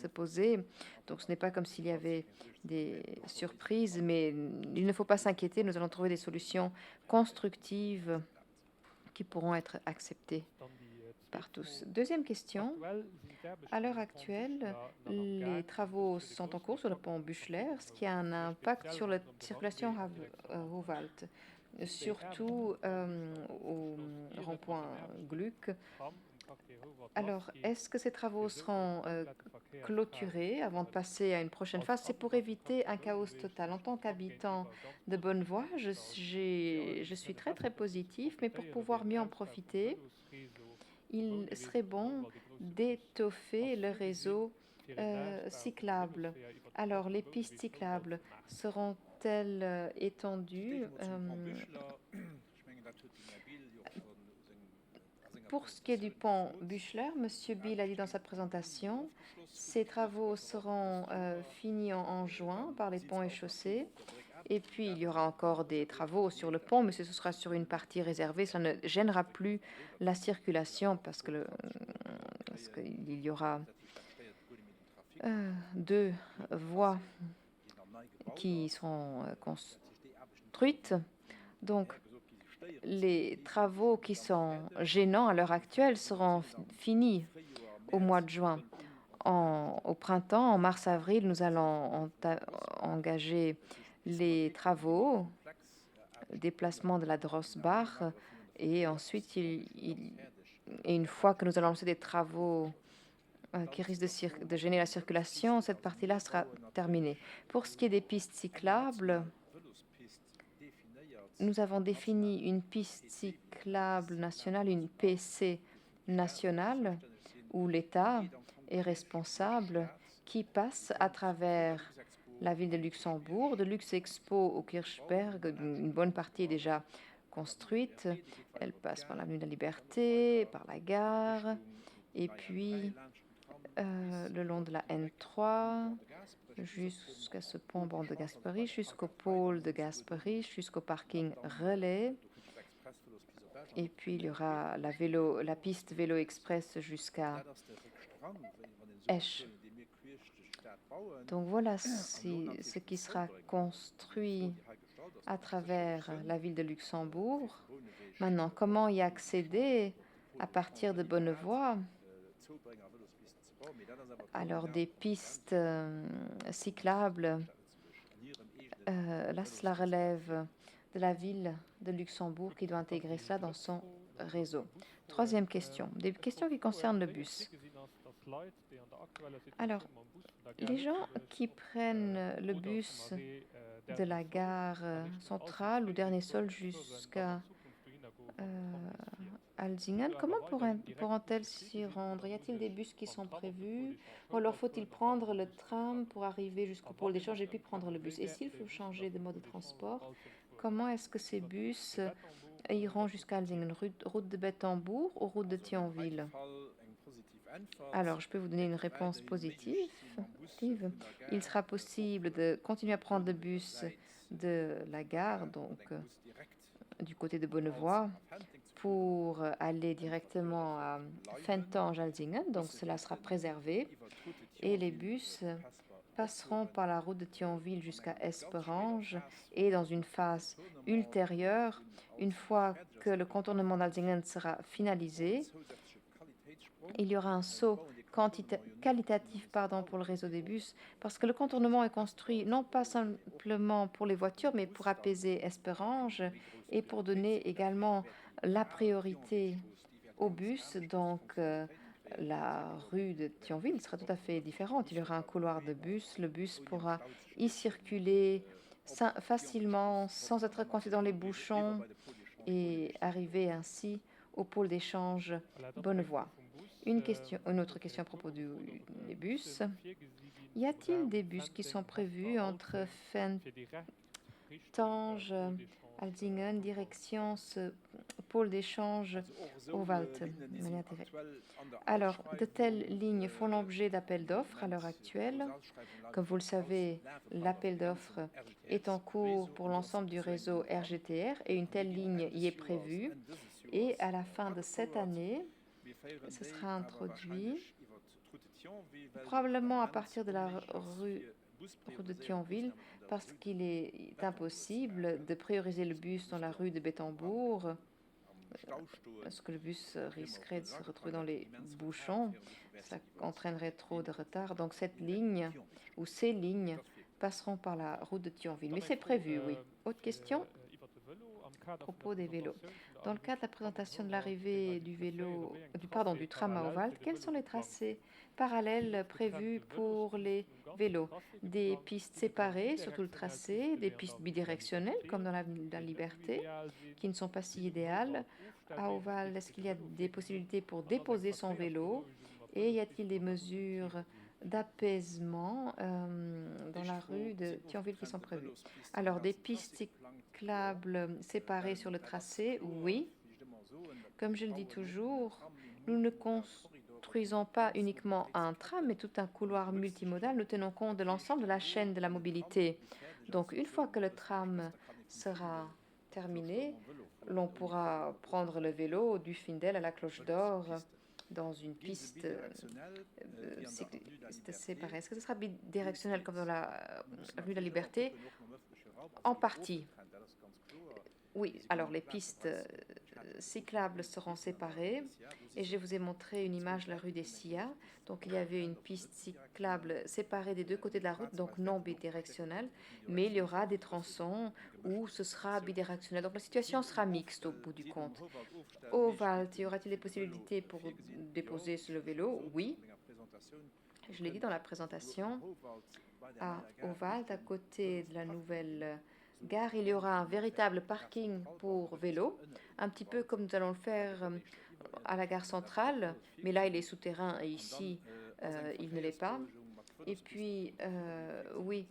poser. Donc, ce n'est pas comme s'il y avait des surprises, mais il ne faut pas s'inquiéter. Nous allons trouver des solutions constructives qui pourront être acceptées par tous. Deuxième question. À l'heure actuelle, les travaux sont en cours sur le pont Buchler, ce qui a un impact sur la circulation à Rovalt, surtout au rond-point Gluck. Alors, est-ce que ces travaux seront clôturés avant de passer à une prochaine phase? C'est pour éviter un chaos total. En tant qu'habitant de Bonnevoie, je suis très, très positif, mais pour pouvoir mieux en profiter, il serait bon d'étoffer le réseau cyclable. Alors, les pistes cyclables seront-elles étendues? Pour ce qui est du pont Buchler, M. Bill a dit dans sa présentation, ces travaux seront finis en juin par les ponts et chaussées. Et puis, il y aura encore des travaux sur le pont, mais ce sera sur une partie réservée. Ça ne gênera plus la circulation parce qu'il y aura 2 voies qui seront construites. Donc, les travaux qui sont gênants à l'heure actuelle seront finis au mois de juin. Au printemps, en mars-avril, nous allons engager les travaux, déplacement de la Drossbach, et ensuite, et une fois que nous allons lancer des travaux qui risquent de gêner la circulation, cette partie-là sera terminée. Pour ce qui est des pistes cyclables, nous avons défini une piste cyclable nationale, une PC nationale, où l'État est responsable, qui passe à travers la ville de Luxembourg, de Luxexpo au Kirchberg. Une bonne partie est déjà construite. Elle passe par l'avenue de la Liberté, par la gare, et puis le long de la N3, jusqu'à ce pont bord de Gasperie, jusqu'au pôle de Gasperie, jusqu'au parking relais. Et puis il y aura la piste vélo express jusqu'à Esch. Donc voilà ce qui sera construit à travers la ville de Luxembourg. Maintenant, comment y accéder à partir de Bonnevoie? Alors, des pistes cyclables, là, cela relève de la ville de Luxembourg qui doit intégrer cela dans son réseau. Troisième question, des questions qui concernent le bus. Alors, les gens qui prennent le bus de la gare centrale ou dernier sol jusqu'à Alzingen, comment pourront-elles s'y rendre? Y a-t-il des bus qui sont prévus? Ou alors faut-il prendre le tram pour arriver jusqu'au pôle d'échange et puis prendre le bus? Et s'il faut changer de mode de transport, comment est-ce que ces bus iront jusqu'à Alzingen? Route de Bettembourg ou route de Thionville? Alors, je peux vous donner une réponse positive. Il sera possible de continuer à prendre le bus de la gare, donc du côté de Bonnevoie, pour aller directement à Fentange-Alzingen, donc cela sera préservé. Et les bus passeront par la route de Thionville jusqu'à Esperange et dans une phase ultérieure, une fois que le contournement d'Alzingen sera finalisé, il y aura un saut qualitatif pour le réseau des bus, parce que le contournement est construit non pas simplement pour les voitures, mais pour apaiser Esperange et pour donner également la priorité aux bus. Donc, la rue de Thionville sera tout à fait différente. Il y aura un couloir de bus. Le bus pourra y circuler facilement, sans être coincé dans les bouchons, et arriver ainsi au pôle d'échange Bonnevoie. Une autre question à propos des bus. Y a-t-il des bus qui sont prévus entre Fentange, Alzingen, direction ce pôle d'échange au Wald, de manière directe? Alors, de telles lignes font l'objet d'appels d'offres à l'heure actuelle. Comme vous le savez, l'appel d'offres est en cours pour l'ensemble du réseau RGTR et une telle ligne y est prévue. Et à la fin de cette année, ce sera introduit, probablement à partir de la rue de Thionville, parce qu'il est impossible de prioriser le bus dans la rue de Bettembourg, parce que le bus risquerait de se retrouver dans les bouchons. Ça entraînerait trop de retard. Donc cette ligne, ou ces lignes, passeront par la route de Thionville. Mais c'est prévu, oui. Autre question à propos des vélos. Dans le cadre de la présentation de l'arrivée du tram à Ovalt, quels sont les tracés parallèles prévus pour les vélos? Des pistes séparées sur tout le tracé, des pistes bidirectionnelles comme dans la Liberté, qui ne sont pas si idéales. À Ovalt, est-ce qu'il y a des possibilités pour déposer son vélo? Et y a-t-il des mesures d'apaisement dans la rue de Thionville qui sont prévues? Alors, des pistes cyclables séparées sur le tracé, oui. Comme je le dis toujours, nous ne construisons pas uniquement un tram, mais tout un couloir multimodal. Nous tenons compte de l'ensemble de la chaîne de la mobilité. Donc, une fois que le tram sera terminé, l'on pourra prendre le vélo du Findel à la Cloche d'Or dans une piste séparée. Est-ce que ce sera bidirectionnel comme dans la rue de la Liberté? En partie. Oui, alors les pistes cyclables seront séparées et je vous ai montré une image de la rue des Sia. Donc il y avait une piste cyclable séparée des deux côtés de la route, donc non bidirectionnelle, mais il y aura des tronçons où ce sera bidirectionnel. Donc la situation sera mixte au bout du compte. Au Valt, y aura-t-il des possibilités pour déposer sur le vélo? Oui, je l'ai dit dans la présentation. À Ovalt, à côté de la nouvelle gare, il y aura un véritable parking pour vélos, un petit peu comme nous allons le faire à la gare centrale, mais là il est souterrain et ici il ne l'est pas. Et puis, oui,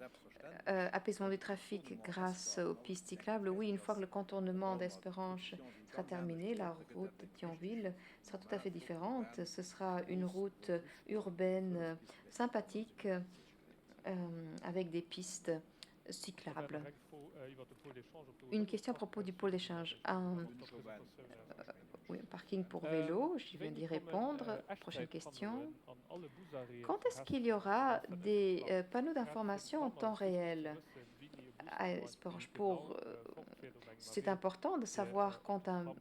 apaisement du trafic grâce aux pistes cyclables. Oui, une fois que le contournement d'Espérange sera terminé, la route de Thionville sera tout à fait différente. Ce sera une route urbaine sympathique avec des pistes cyclables. Une question à propos du pôle d'échange. Oui, un parking pour vélo, je viens d'y répondre. Prochaine question. Quand est-ce qu'il y aura des panneaux d'information en temps réel à Esperange c'est important de savoir quand un...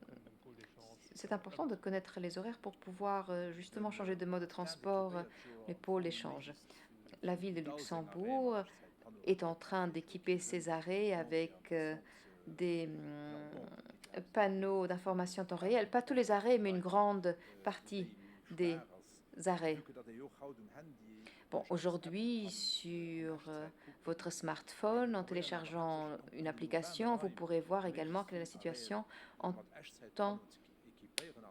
C'est important de connaître les horaires pour pouvoir justement changer de mode de transport, les pôles d'échange. La ville de Luxembourg est en train d'équiper ses arrêts avec des panneaux d'information en temps réel. Pas tous les arrêts, mais une grande partie des arrêts. Bon, aujourd'hui, sur votre smartphone, en téléchargeant une application, vous pourrez voir également quelle est la situation en temps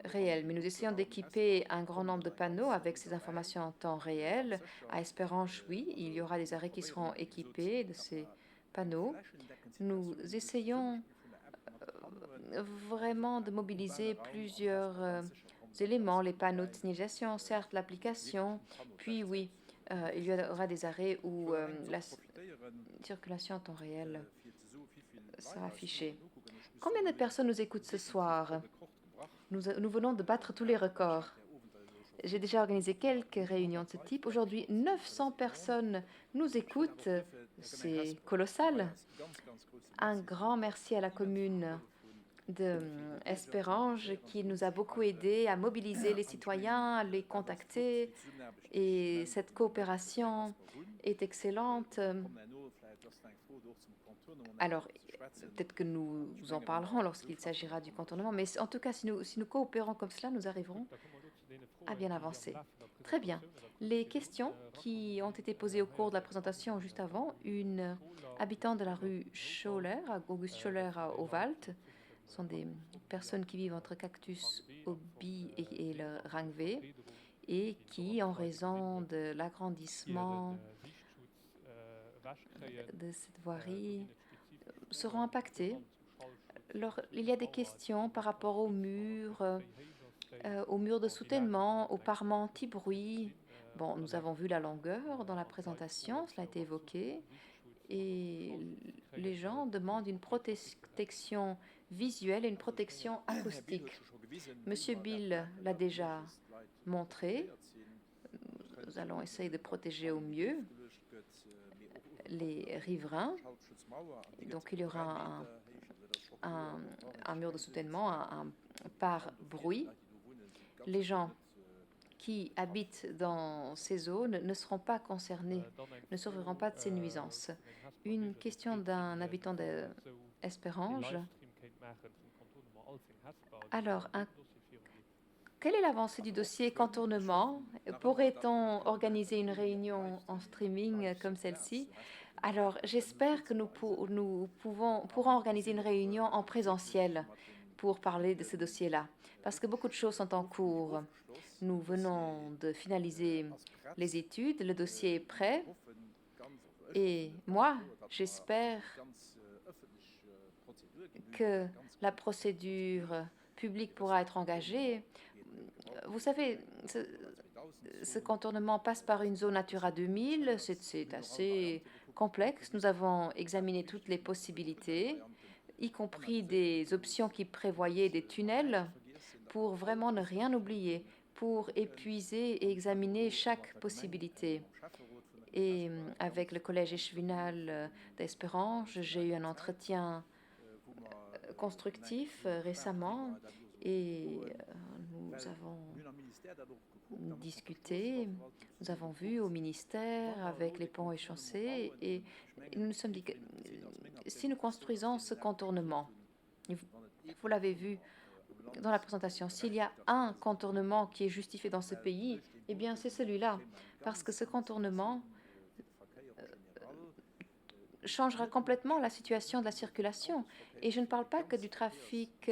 réel. Mais nous essayons d'équiper un grand nombre de panneaux avec ces informations en temps réel. À Espérange, oui, il y aura des arrêts qui seront équipés de ces panneaux. Nous essayons vraiment de mobiliser plusieurs éléments, les panneaux de signalisation, certes l'application, puis oui, il y aura des arrêts où la circulation en temps réel sera affichée. Combien de personnes nous écoutent ce soir? Nous venons de battre tous les records. J'ai déjà organisé quelques réunions de ce type. Aujourd'hui, 900 personnes nous écoutent. C'est colossal. Un grand merci à la commune de Espérange qui nous a beaucoup aidé à mobiliser les citoyens, à les contacter. Et cette coopération est excellente. Alors, peut-être que nous en parlerons lorsqu'il s'agira du contournement, mais en tout cas, si nous coopérons comme cela, nous arriverons à bien avancer. Très bien. Les questions qui ont été posées au cours de la présentation juste avant, une habitante de la rue Scholler, Auguste Scholler à Ovalt, sont des personnes qui vivent entre Cactus, Obi et le Rangvé et qui, en raison de l'agrandissement de cette voirie, seront impactées. Il y a des questions par rapport aux murs de soutènement, aux parements anti-bruit. Bon, nous avons vu la longueur dans la présentation, cela a été évoqué. Et les gens demandent une protection visuelle et une protection acoustique. Monsieur Bill l'a déjà montré. Nous allons essayer de protéger au mieux les riverains. Donc, il y aura un mur de soutènement, un pare-bruit. Les gens qui habitent dans ces zones ne seront pas concernés, ne souffriront pas de ces nuisances. Une question d'un habitant d'Espérange. Alors, quelle est l'avancée du dossier contournement? Pourrait-on organiser une réunion en streaming comme celle-ci? Alors, j'espère que nous pourrons organiser une réunion en présentiel pour parler de ce dossier-là, parce que beaucoup de choses sont en cours. Nous venons de finaliser les études, le dossier est prêt, et moi, j'espère que la procédure publique pourra être engagée. Vous savez, ce contournement passe par une zone Natura 2000, c'est assez complexe. Nous avons examiné toutes les possibilités, y compris des options qui prévoyaient des tunnels, pour vraiment ne rien oublier, pour épuiser et examiner chaque possibilité. Et avec le collège échevinal d'Espérange, j'ai eu un entretien constructif récemment et nous avons discuté, nous avons vu au ministère avec les ponts et chaussées et nous nous sommes dit que si nous construisons ce contournement, vous l'avez vu dans la présentation, s'il y a un contournement qui est justifié dans ce pays, eh bien c'est celui-là, parce que ce contournement changera complètement la situation de la circulation. Et je ne parle pas que du trafic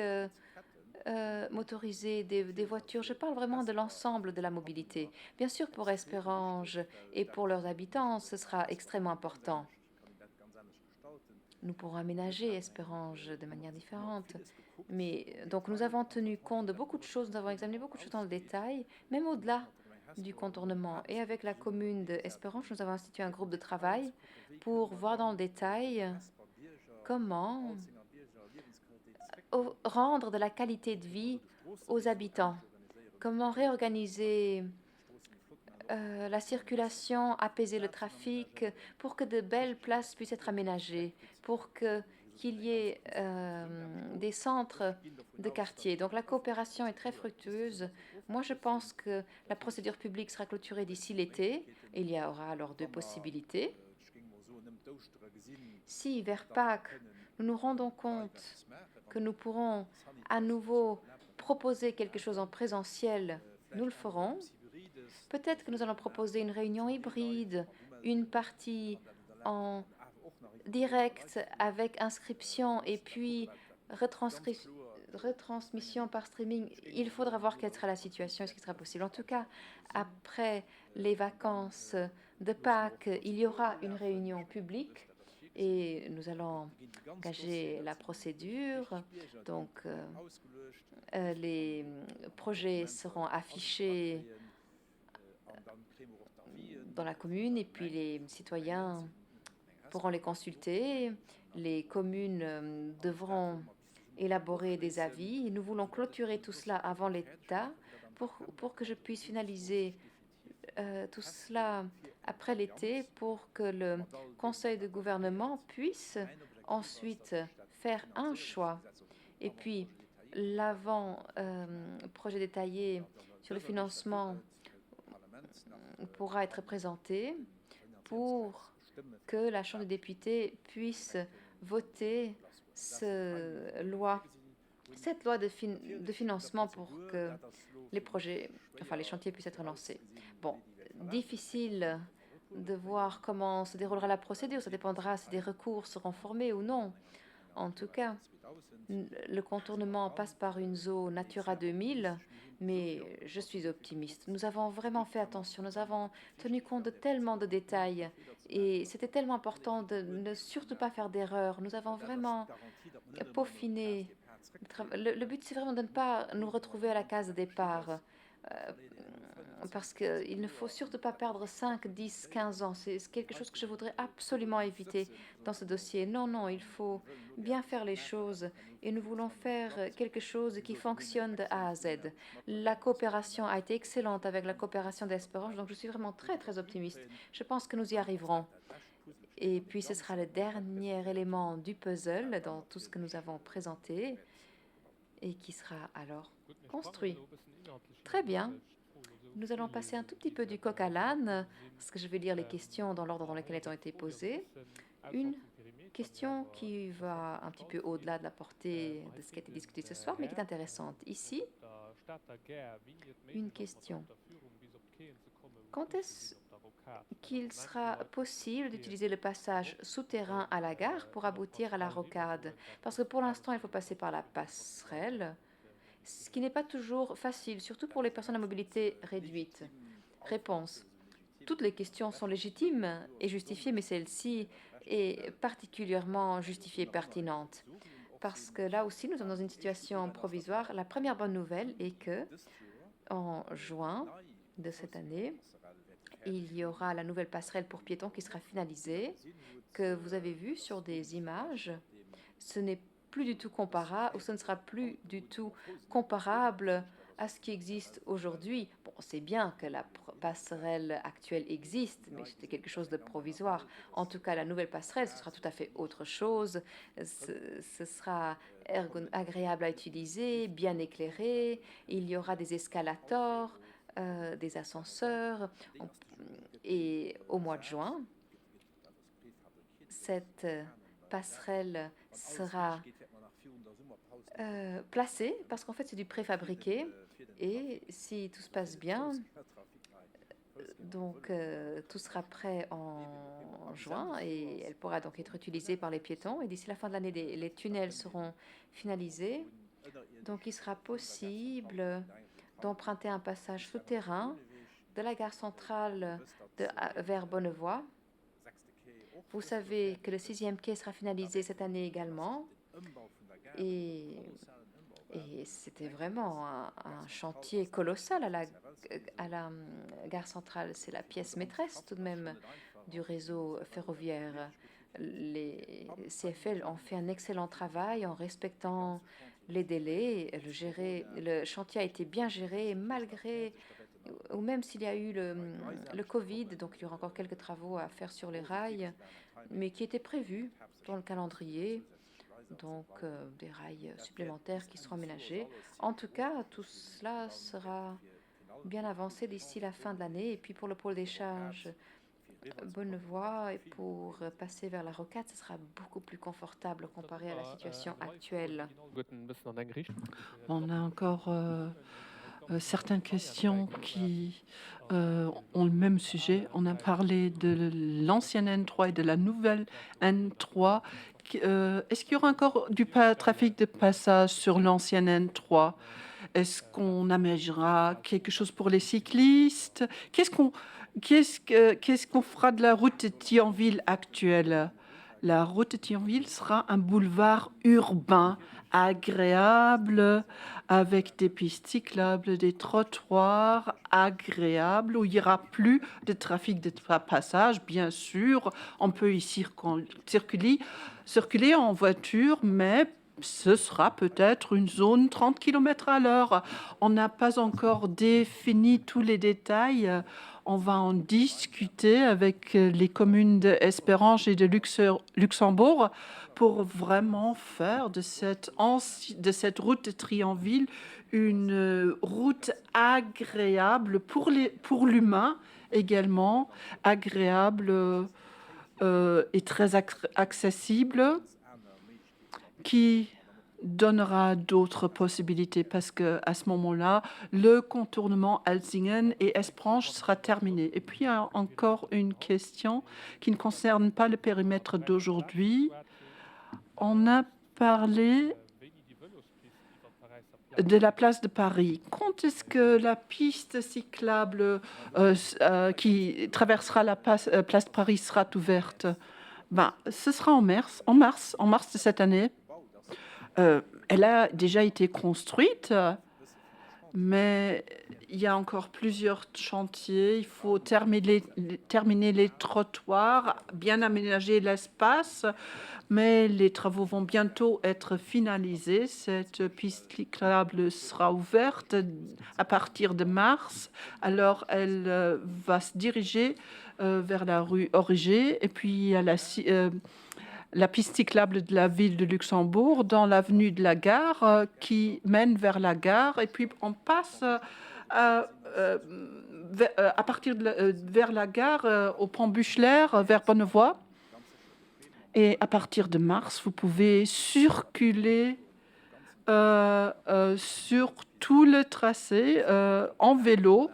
motorisé des voitures, je parle vraiment de l'ensemble de la mobilité. Bien sûr, pour Esperange et pour leurs habitants, ce sera extrêmement important. Nous pourrons aménager Esperange de manière différente. Mais donc nous avons tenu compte de beaucoup de choses, nous avons examiné beaucoup de choses dans le détail, même au-delà du contournement. Et avec la commune d'Esperange, nous avons institué un groupe de travail pour voir dans le détail comment rendre de la qualité de vie aux habitants, comment réorganiser la circulation, apaiser le trafic, pour que de belles places puissent être aménagées, pour qu'il y ait des centres de quartier. Donc la coopération est très fructueuse. Moi, je pense que la procédure publique sera clôturée d'ici l'été. Il y aura alors deux possibilités. Si, vers Pâques, nous nous rendons compte que nous pourrons à nouveau proposer quelque chose en présentiel, nous le ferons. Peut-être que nous allons proposer une réunion hybride, une partie en direct avec inscription et puis retransmission par streaming. Il faudra voir quelle sera la situation et ce qui sera possible. En tout cas, après les vacances de Pâques, il y aura une réunion publique et nous allons engager la procédure. Donc, les projets seront affichés dans la commune et puis les citoyens pourront les consulter. Les communes devront élaborer des avis. Nous voulons clôturer tout cela avant l'État pour que je puisse finaliser tout cela après l'été pour que le Conseil de gouvernement puisse ensuite faire un choix. Et puis, l'avant-projet détaillé sur le financement pourra être présenté pour que la Chambre des députés puisse voter cette loi de financement pour que les projets, enfin les chantiers puissent être lancés. Bon, difficile de voir comment se déroulera la procédure. Ça dépendra si des recours seront formés ou non. En tout cas, le contournement passe par une zone Natura 2000, mais je suis optimiste. Nous avons vraiment fait attention, nous avons tenu compte de tellement de détails et c'était tellement important de ne surtout pas faire d'erreurs. Nous avons vraiment peaufiné. Le but, c'est vraiment de ne pas nous retrouver à la case de départ. Parce qu'il ne faut surtout pas perdre 5, 10, 15 ans. C'est quelque chose que je voudrais absolument éviter dans ce dossier. Non, non, il faut bien faire les choses et nous voulons faire quelque chose qui fonctionne de A à Z. La coopération a été excellente avec la coopération d'Espérance, donc je suis vraiment très, très optimiste. Je pense que nous y arriverons. Et puis, ce sera le dernier élément du puzzle dans tout ce que nous avons présenté et qui sera alors construit. Très bien. Nous allons passer un tout petit peu du coq à l'âne, parce que je vais lire les questions dans l'ordre dans lequel elles ont été posées. Une question qui va un petit peu au-delà de la portée de ce qui a été discuté ce soir, mais qui est intéressante. Ici, une question. Quand est-ce qu'il sera possible d'utiliser le passage souterrain à la gare pour aboutir à la rocade? Parce que pour l'instant, il faut passer par la passerelle, ce qui n'est pas toujours facile, surtout pour les personnes à mobilité réduite. Réponse. Toutes les questions sont légitimes et justifiées, mais celle-ci est particulièrement justifiée et pertinente. Parce que là aussi, nous sommes dans une situation provisoire. La première bonne nouvelle est que, en juin de cette année, il y aura la nouvelle passerelle pour piétons qui sera finalisée, que vous avez vue sur des images. Ce n'est plus du tout comparable, ou ce ne sera plus du tout comparable à ce qui existe aujourd'hui. Bon, c'est bien que la passerelle actuelle existe, mais c'était quelque chose de provisoire. En tout cas, la nouvelle passerelle, ce sera tout à fait autre chose. Ce sera agréable à utiliser, bien éclairé. Il y aura des escalators, des ascenseurs. Et au mois de juin, cette passerelle sera placée, parce qu'en fait c'est du préfabriqué, et si tout se passe bien, donc tout sera prêt en juin, et elle pourra donc être utilisée par les piétons, et d'ici la fin de l'année, les tunnels seront finalisés, donc il sera possible d'emprunter un passage souterrain de la gare centrale vers Bonnevoie. Vous savez que le 6e quai sera finalisé cette année également. Et c'était vraiment un chantier colossal à la gare centrale. C'est la pièce maîtresse tout de même du réseau ferroviaire. Les CFL ont fait un excellent travail en respectant les délais. Le chantier a été bien géré malgré, ou même s'il y a eu le Covid, donc il y aura encore quelques travaux à faire sur les rails, mais qui étaient prévus dans le calendrier, donc des rails supplémentaires qui seront aménagés. En tout cas, tout cela sera bien avancé d'ici la fin de l'année. Et puis pour le pôle des charges, Bonnevoie, et pour passer vers la rocade, ce sera beaucoup plus confortable comparé à la situation actuelle. On a encore certaines questions qui ont le même sujet. On a parlé de l'ancienne N3 et de la nouvelle N3. Est-ce qu'il y aura encore du trafic de passage sur l'ancienne N3? Est-ce qu'on aménagera quelque chose pour les cyclistes? Qu'est-ce qu'on fera de la route de Thionville actuelle? La route de Thionville sera un boulevard urbain agréable, avec des pistes cyclables, des trottoirs agréables, où il n'y aura plus de trafic de passage, bien sûr. On peut y circuler en voiture, mais ce sera peut-être une zone 30 km à l'heure. On n'a pas encore défini tous les détails. On va en discuter avec les communes d'Espérange et de Luxembourg pour vraiment faire de cette route de Thionville une route agréable pour l'humain également, agréable et très accessible, qui donnera d'autres possibilités, parce que à ce moment-là, le contournement Alzingen et Esprange sera terminé. Et puis, il y a encore une question qui ne concerne pas le périmètre d'aujourd'hui. On a parlé de la place de Paris. Quand est-ce que la piste cyclable qui traversera la place de Paris sera ouverte? Ce sera en mars de cette année. Elle a déjà été construite, mais il y a encore plusieurs chantiers. Il faut terminer les trottoirs, bien aménager l'espace, mais les travaux vont bientôt être finalisés. Cette piste cyclable sera ouverte à partir de mars. Alors, elle va se diriger vers la rue Origer, et puis à la piste cyclable de la ville de Luxembourg dans l'avenue de la Gare qui mène vers la gare, et puis on passe à partir vers la gare au pont Buchler vers Bonnevoie, et à partir de mars vous pouvez circuler sur tout le tracé en vélo.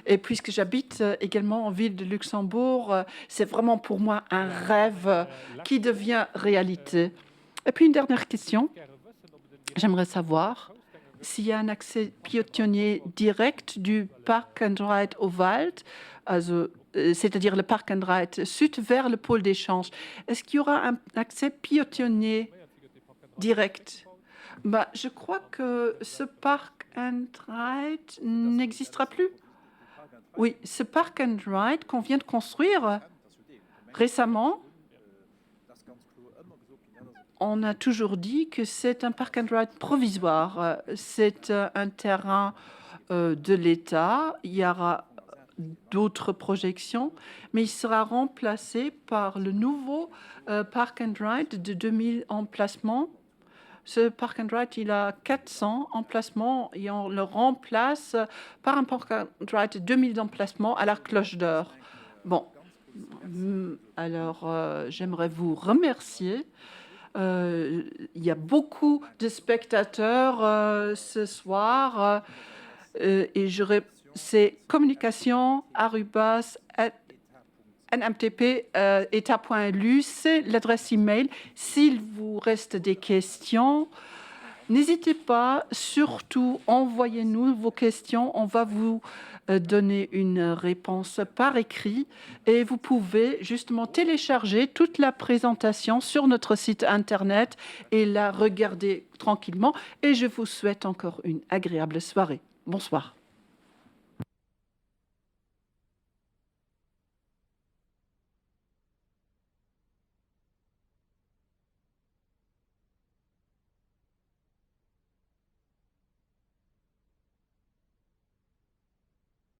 Et puisque j'habite également en ville de Luxembourg, c'est vraiment pour moi un rêve qui devient réalité. Et puis une dernière question. J'aimerais savoir s'il y a un accès piétonnier direct du Park and Ride au Wald, c'est-à-dire le Park and Ride sud vers le pôle d'échange. Est-ce qu'il y aura un accès piétonnier direct? Je crois que ce Park and Ride n'existera plus. Oui, ce Park and Ride qu'on vient de construire récemment on a toujours dit que c'est un park and ride provisoire. C'est un terrain de l'État. Il y aura d'autres projections, mais il sera remplacé par le nouveau park and ride de 2000 emplacements. Ce park and ride, il a 400 emplacements et on le remplace par un park and ride de 2000 emplacements à la Cloche d'Or. Bon, alors j'aimerais vous remercier. Il y a beaucoup de spectateurs ce soir et c'est communication@nmtp-état.lu, c'est l'adresse email. S'il vous reste des questions, n'hésitez pas, surtout envoyez-nous vos questions. On va vous donner une réponse par écrit et vous pouvez justement télécharger toute la présentation sur notre site internet et la regarder tranquillement. Et je vous souhaite encore une agréable soirée. Bonsoir.